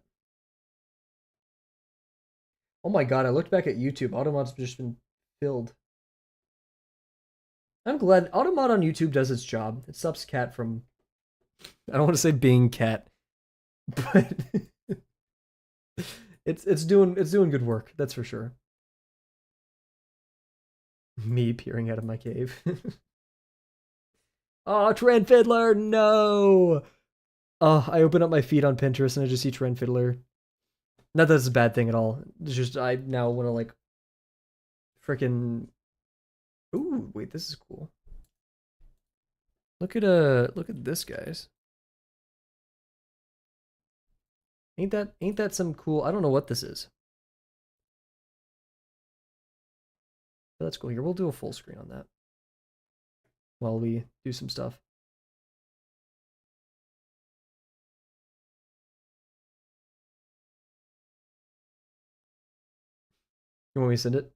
Oh my god, I looked back at YouTube. Automod's just been filled. I'm glad Automod on YouTube does its job. It stops Cat from I don't want to say being Cat, but it's doing good work, that's for sure. Me peering out of my cave. Oh, Trend Fiddler, no! Oh, I open up my feed on Pinterest and I just see Trend Fiddler. Not that it's a bad thing at all. It's just I now want to like freaking. Ooh, wait, this is cool. Look at this, guys. Ain't that some cool? I don't know what this is. But that's cool. Here, we'll do a full screen on that while we do some stuff. You want me to send it?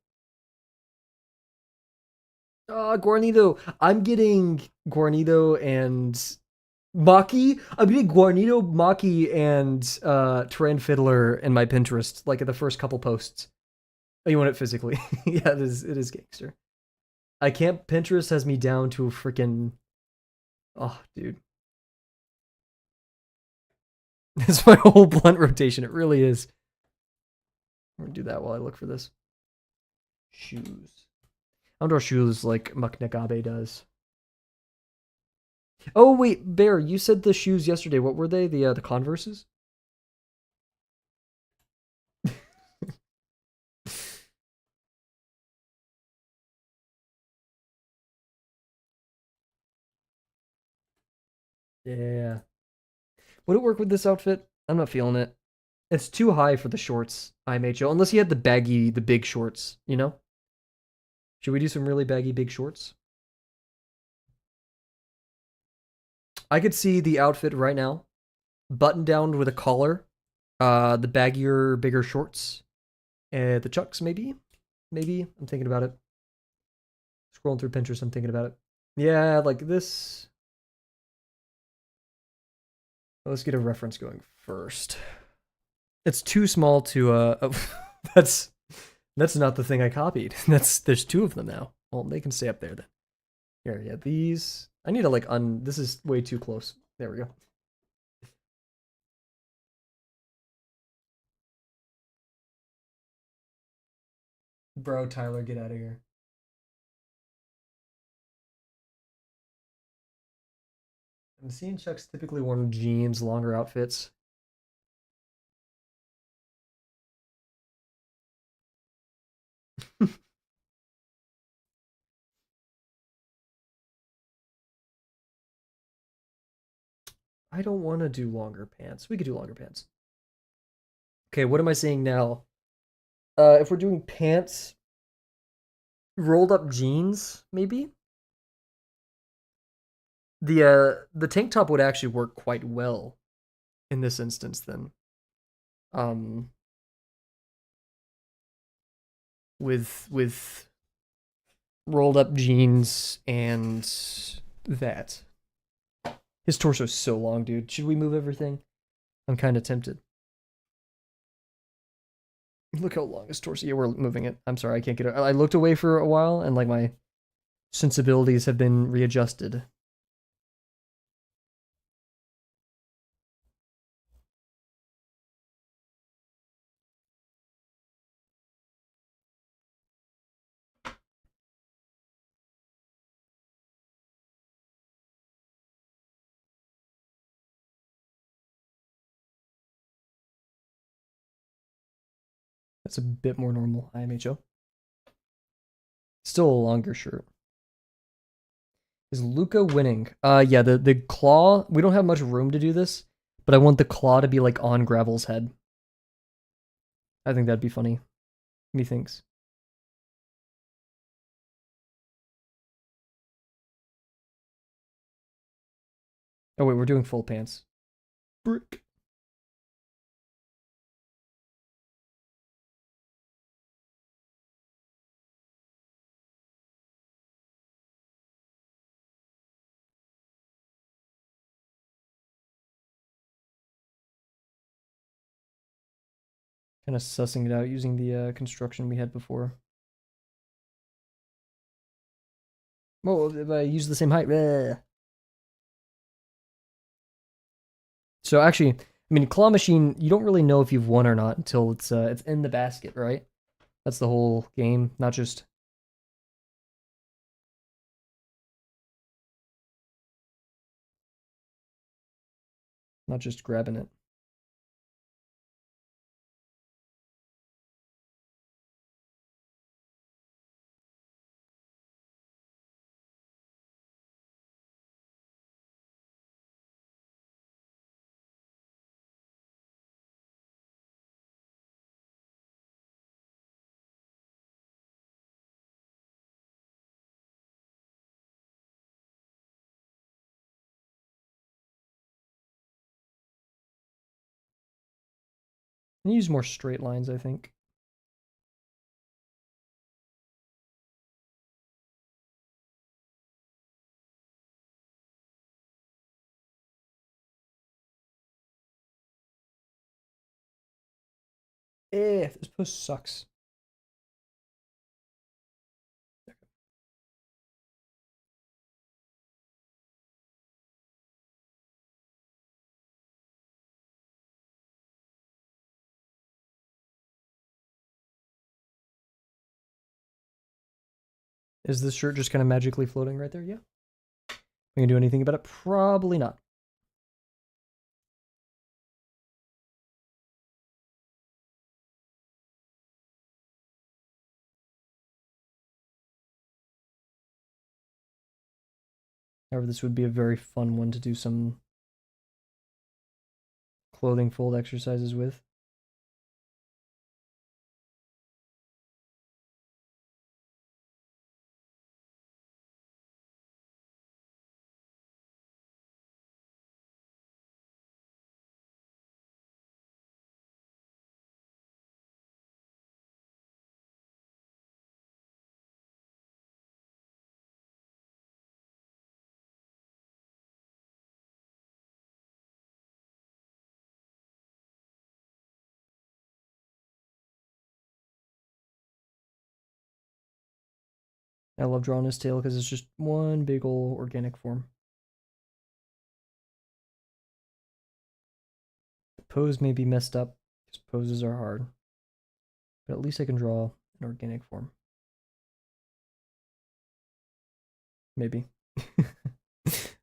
Guarnido. I'm getting Guarnido and Maki. I'm getting Guarnido, Maki, and Terran Fiddler in my Pinterest, like at the first couple posts. Oh, you want it physically? Yeah, it is gangster. I can't Pinterest has me down to a freaking oh dude. It's my whole blunt rotation. It really is. I'm gonna do that while I look for this. Shoes. Outdoor shoes like Muknagabe does. Oh wait, Bear, you said the shoes yesterday. What were they? The Converses? Yeah. Would it work with this outfit? I'm not feeling it. It's too high for the shorts, IMHO. Unless you had the big shorts, you know? Should we do some really baggy big shorts? I could see the outfit right now. Button down with a collar. The baggier, bigger shorts. The chucks, maybe? Maybe. I'm thinking about it. Scrolling through Pinterest, I'm thinking about it. Yeah, like this. Let's get a reference going first. It's too small to that's that's not the thing I copied. There's two of them now. Well, they can stay up there then. Here, yeah, these I need to like this is way too close. There we go. Bro, Tyler, get out of here. I'm seeing Chuck's typically worn jeans, longer outfits. I don't want to do longer pants. We could do longer pants. Okay, what am I saying now? If we're doing pants, rolled up jeans, maybe? The tank top would actually work quite well in this instance then. Um with rolled up jeans and that. His torso's so long, dude. Should we move everything? I'm kind of tempted. Look how long his torso. Yeah, we're moving it. I'm sorry, I can't get it. I looked away for a while, and like my sensibilities have been readjusted. That's a bit more normal, IMHO. Still a longer shirt. Is Luca winning? Yeah, the claw, we don't have much room to do this, but I want the claw to be like on Gravel's head. I think that'd be funny. Methinks. Oh wait, we're doing full pants. Brick. Kind of sussing it out using the construction we had before. Well, if I use the same height. So actually, I mean, claw machine, you don't really know if you've won or not until it's in the basket, right? That's the whole game, not just grabbing it. I use more straight lines, I think. This post sucks. Is this shirt just kind of magically floating right there? Yeah. We can do anything about it? Probably not. However, this would be a very fun one to do some clothing fold exercises with. I love drawing his tail because it's just one big ol' organic form. The pose may be messed up because poses are hard, but at least I can draw an organic form. Maybe.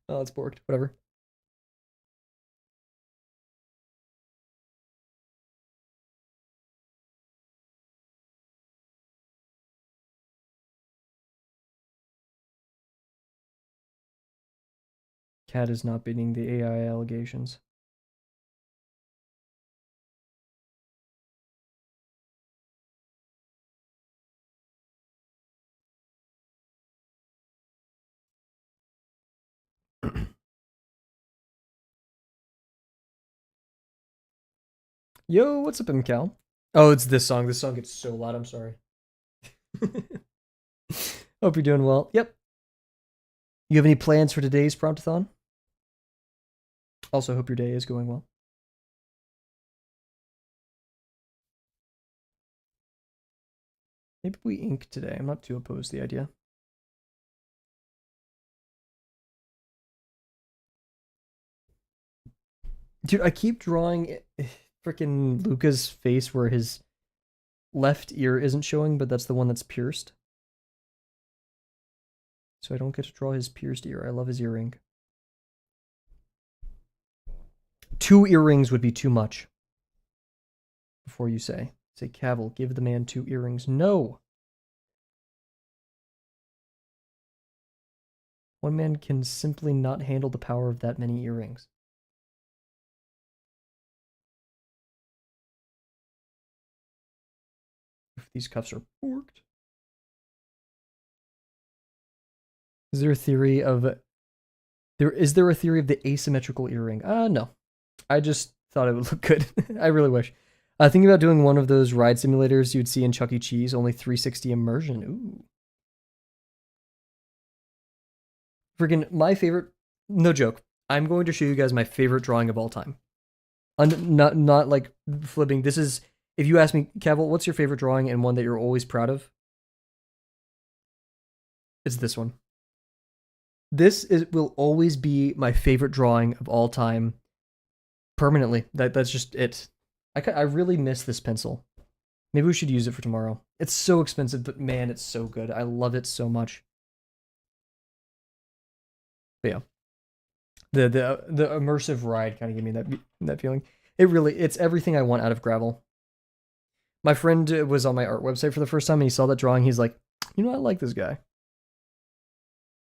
Oh, it's borked. Whatever. Cat is not beating the AI allegations. Yo, what's up, MCal? Oh, it's this song. This song gets so loud. I'm sorry. Hope you're doing well. Yep. You have any plans for today's Promptathon? Also, hope your day is going well. Maybe we ink today. I'm not too opposed to the idea. Dude, I keep drawing freaking Luca's face where his left ear isn't showing, but that's the one that's pierced. So I don't get to draw his pierced ear. I love his earring. 2 earrings would be too much. Before you say. Say, Kavel, give the man 2 earrings. No! One man can simply not handle the power of that many earrings. If these cuffs are forked. Is there a theory of the asymmetrical earring? No. I just thought it would look good. I really wish. Thinking about doing one of those ride simulators you'd see in Chuck E. Cheese, only 360 immersion. Ooh. Freaking my favorite, no joke. I'm going to show you guys my favorite drawing of all time. Not like flipping. This is, if you ask me, Kavel, what's your favorite drawing and one that you're always proud of? It's this one. Will always be my favorite drawing of all time. Permanently. That's just it. I really miss this pencil. Maybe we should use it for tomorrow. It's so expensive, but man, it's so good. I love it so much. But yeah. The immersive ride kind of gave me that feeling. It's everything I want out of gravel. My friend was on my art website for the first time and he saw that drawing. He's like, I like this guy.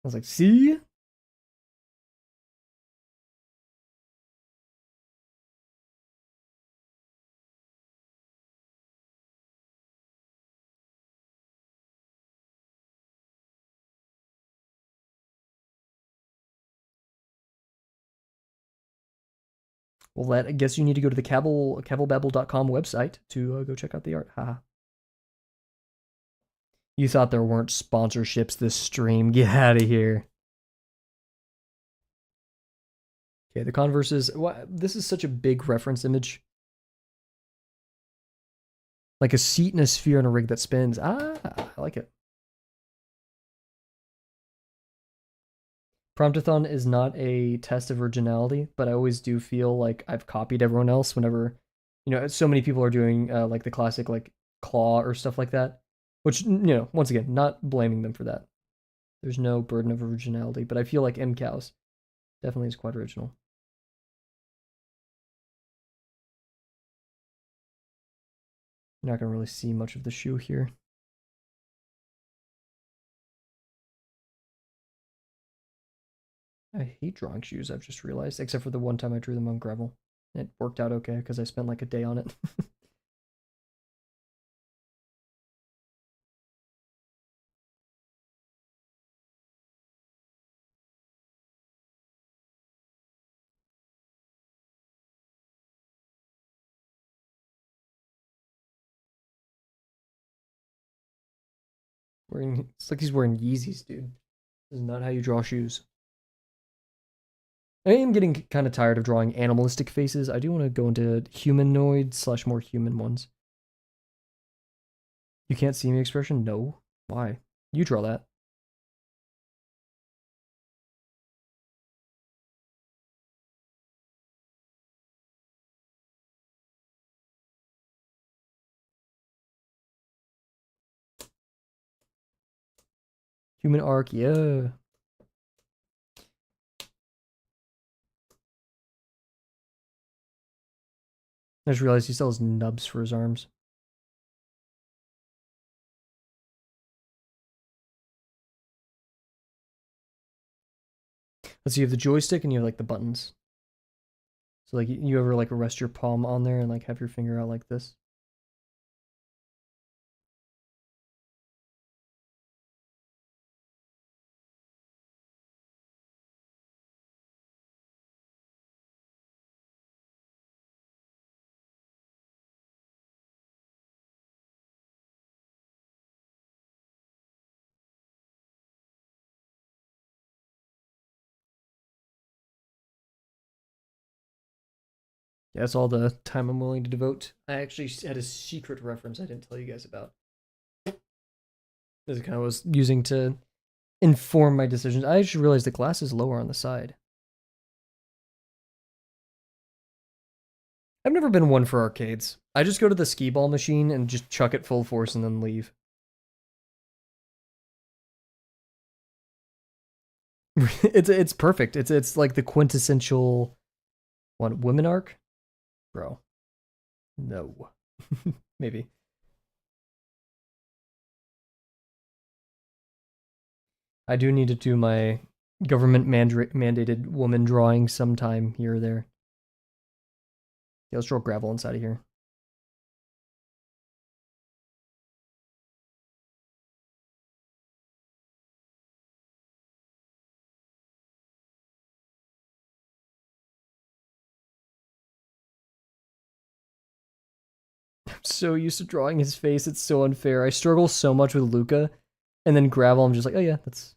I was like, see? Well, I guess you need to go to the kavelbabble.com website to go check out the art. Haha. You thought there weren't sponsorships this stream. Get out of here. Okay, the Converses. This is such a big reference image. Like a seat and a sphere and a rig that spins. I like it. Promptathon is not a test of originality, but I always do feel like I've copied everyone else whenever, so many people are doing like the classic like claw or stuff like that, which, once again, not blaming them for that. There's no burden of originality, but I feel like MCOW's definitely is quite original. You're not going to really see much of the shoe here. I hate drawing shoes, I've just realized, except for the one time I drew them on gravel. It worked out okay because I spent like a day on it. It's like he's wearing Yeezys, dude. This is not how you draw shoes. I am getting kind of tired of drawing animalistic faces. I do want to go into humanoid / more human ones. You can't see me expression? No. Why? You draw that. Human arc, yeah. I just realized he sells nubs for his arms. Let's see, you have the joystick and you have like the buttons. So like you ever like rest your palm on there and like have your finger out like this? Yeah, that's all the time I'm willing to devote. I actually had a secret reference I didn't tell you guys about. This kind of was using to inform my decisions. I just realized the glass is lower on the side. I've never been one for arcades. I just go to the skee ball machine and just chuck it full force and then leave. It's perfect. It's like the quintessential women arc? Bro. No. Maybe. I do need to do my government mandated woman drawing sometime here or there. Yeah, let's draw gravel inside of here. I'm so used to drawing his face, it's so unfair. I struggle so much with Luca, and then gravel, I'm just like, oh yeah, that's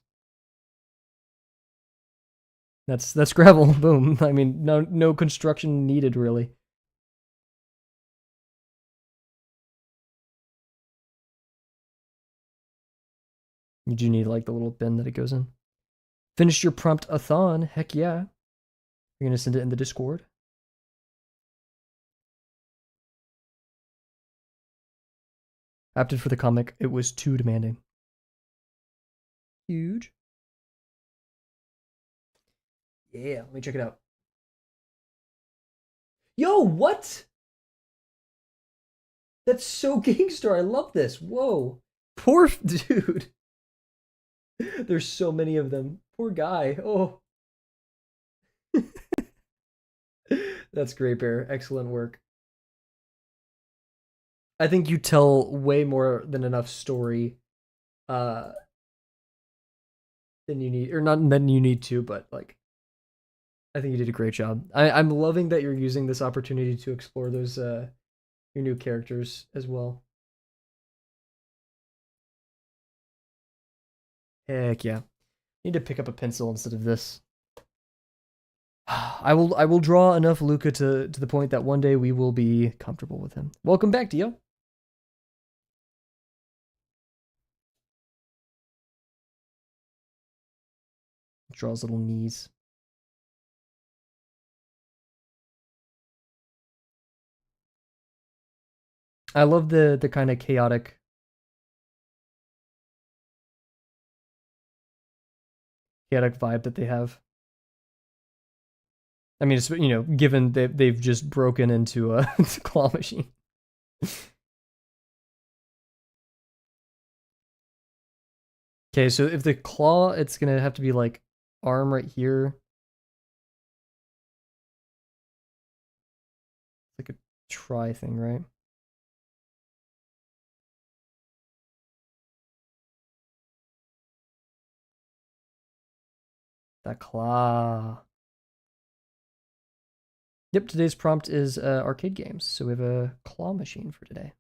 gravel. Boom. I mean, no construction needed really. You do need like the little bin that it goes in. Finish your Promptathon. Heck yeah. You're gonna send it in the Discord. Opted for the comic. It was too demanding. Huge. Yeah, let me check it out. Yo, what? That's so gangster. I love this. Whoa. Poor dude. There's so many of them. Poor guy. Oh. That's great, Bear. Excellent work. I think you tell way more than enough story uh than you need, or not than you need to, but like I think you did a great job. I'm loving that you're using this opportunity to explore those your new characters as well. Heck yeah. Need to pick up a pencil instead of this. I will draw enough Luca to the point that one day we will be comfortable with him. Welcome back, Dio. Draw his little knees. I love the kind of chaotic vibe that they have. I mean, it's, given they've just broken into a claw machine. Okay, so if the claw, it's gonna have to be like arm right here. Like a try thing, right? That claw. Yep, today's prompt is arcade games. So we have a claw machine for today.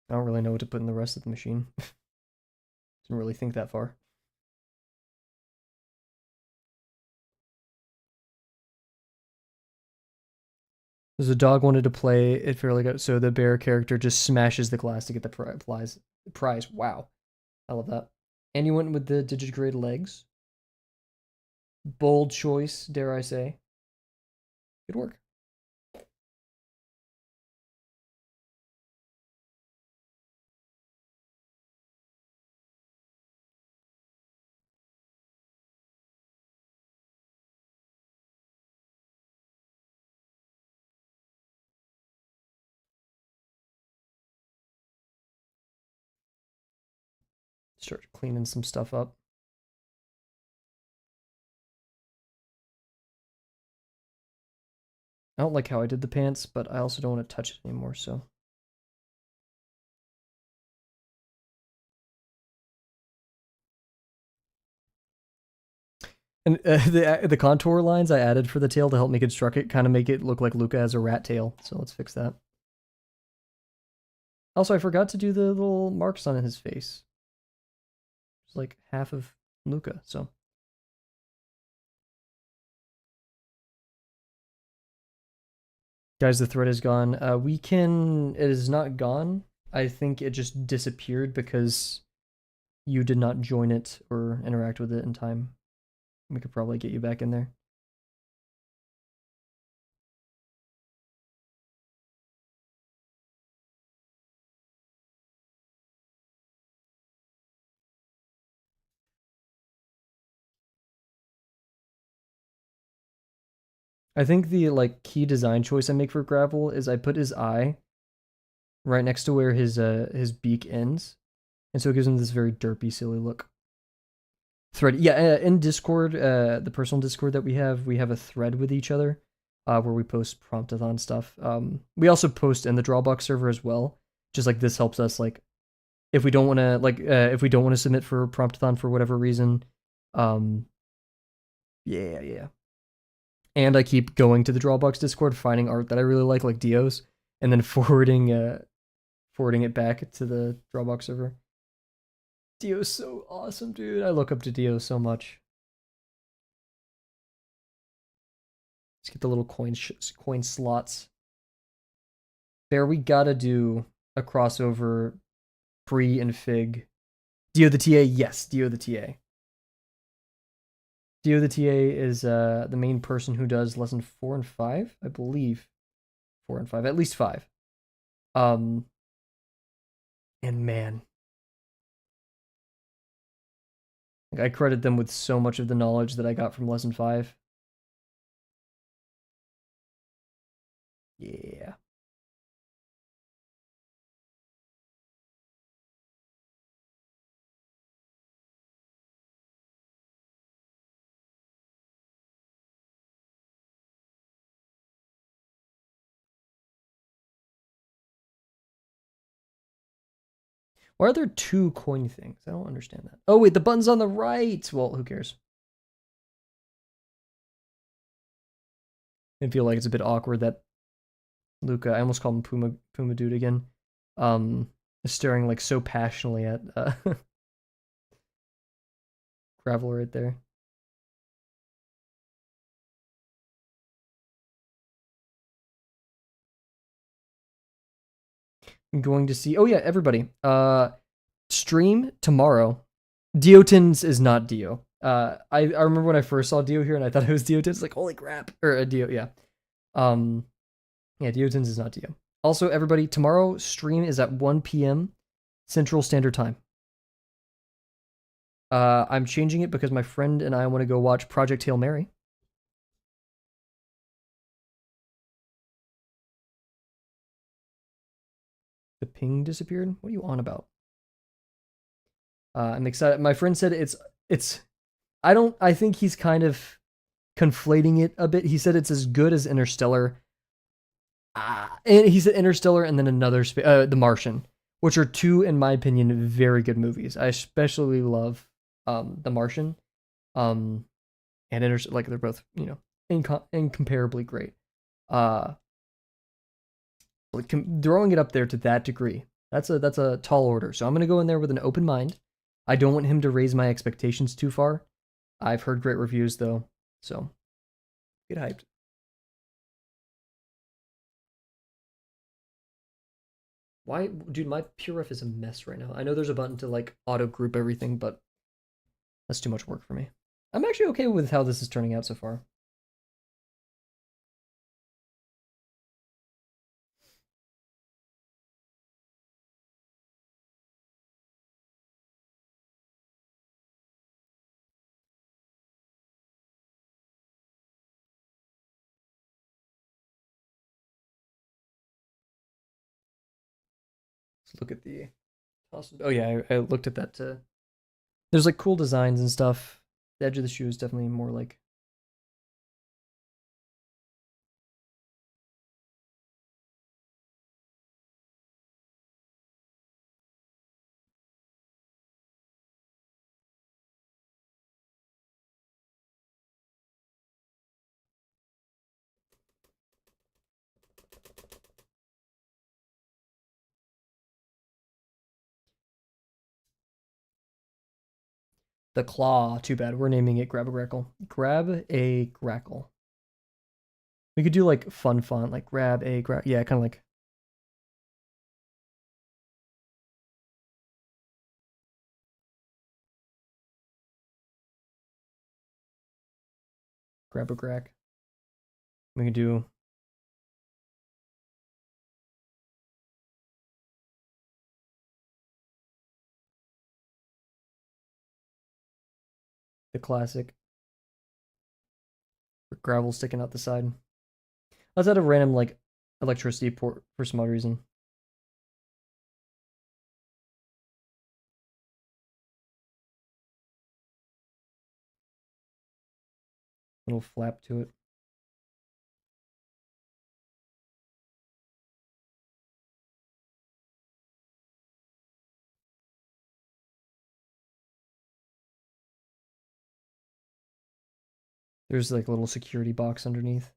I don't really know what to put in the rest of the machine. Didn't really think that far. As a dog wanted to play, it fairly got so the bear character just smashes the glass to get the prize. Wow, I love that. And you went with the digitigrade legs. Bold choice, dare I say. Good work. Start cleaning some stuff up. I don't like how I did the pants, but I also don't want to touch it anymore, so. And the contour lines I added for the tail to help me construct it kind of make it look like Luca has a rat tail, so let's fix that. Also, I forgot to do the little marks on his face. It's like half of Luca, so. Guys, the thread is gone. It is not gone. I think it just disappeared because you did not join it or interact with it in time. We could probably get you back in there. I think the like key design choice I make for Gravel is I put his eye right next to where his beak ends, and so it gives him this very derpy, silly look. Thread, yeah. In Discord, the personal Discord that we have a thread with each other, where we post Promptathon stuff. We also post in the Drawabox server as well. Just like this helps us like if we don't want to if we don't want to submit for Promptathon for whatever reason. Um, yeah. And I keep going to the Drawbox Discord, finding art that I really like Dio's, and then forwarding it back to the Drawbox server. Dio's so awesome, dude. I look up to Dio so much. Let's get the little coin slots. There, we gotta do a crossover, Bree and Fig. Dio the TA, yes, Dio the TA. Dio the TA is the main person who does lesson 4 and 5, I believe. 4 and 5, at least 5. And man, I credit them with so much of the knowledge that I got from lesson 5. Yeah. Why are there 2 coin things? I don't understand that. Oh, wait, the button's on the right. Well, who cares? I feel like it's a bit awkward that Luca, I almost called him Puma Dude again, is staring like so passionately at Gravel right there. I'm going to see. Oh yeah, everybody. Stream tomorrow. Diotins is not Dio. I remember when I first saw Dio here and I thought it was Diotins. Like holy crap, or Dio, yeah. Um, yeah, Diotins is not Dio. Also, everybody, tomorrow stream is at 1 p.m. Central Standard Time. I'm changing it because my friend and I want to go watch Project Hail Mary. The ping disappeared. What are you on about? I'm excited. My friend said it's. I think he's kind of conflating it a bit. He said it's as good as Interstellar. And he said Interstellar and then another The Martian, which are 2, in my opinion, very good movies. I especially love The Martian, and like they're both incomparably great. Uh, throwing it up there to that degree, that's a tall order. So I'm gonna go in there with an open mind. I don't want him to raise my expectations too far. I've heard great reviews though, so get hyped. Why, dude? My PureRef is a mess right now. I know there's a button to like auto group everything, but that's too much work for me. I'm actually okay with how this is turning out so far. Let's look at the. Oh yeah, I looked at that. There's like cool designs and stuff. The edge of the shoe is definitely more like. The claw, too bad. We're naming it Grab a Grackle. Grab a Grackle. We could do like fun font, like grab a grackle. Yeah, kind of like. Grab a Grack. We could do. The classic. gravel sticking out the side. Let's add a random like electricity port for some odd reason. Little flap to it. There's like a little security box underneath.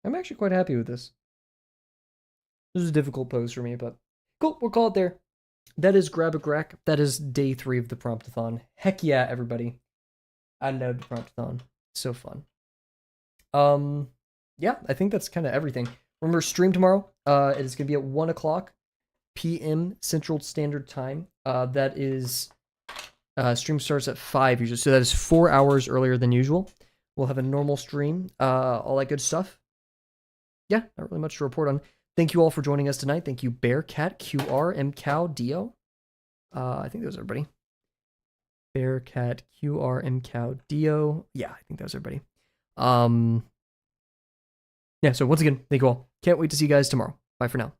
I'm actually quite happy with this. This is a difficult pose for me, but cool, we'll call it there. That is Grab a Grack. That is day 3 of the Promptathon. Heck yeah, everybody. I love the Promptathon. So fun. Yeah, I think that's kind of everything. Remember, stream tomorrow. It is gonna be at 1 o'clock p.m. Central Standard Time. That is stream starts at 5 usually, so that is 4 hours earlier than usual. We'll have a normal stream, all that good stuff. Yeah, not really much to report on. Thank you all for joining us tonight. Thank you, Bearcat, QR, MCow, Dio. I think that was everybody. Bearcat, QR, MCow, Dio. Yeah, I think that was everybody. Yeah, so once again, thank you all. Can't wait to see you guys tomorrow. Bye for now.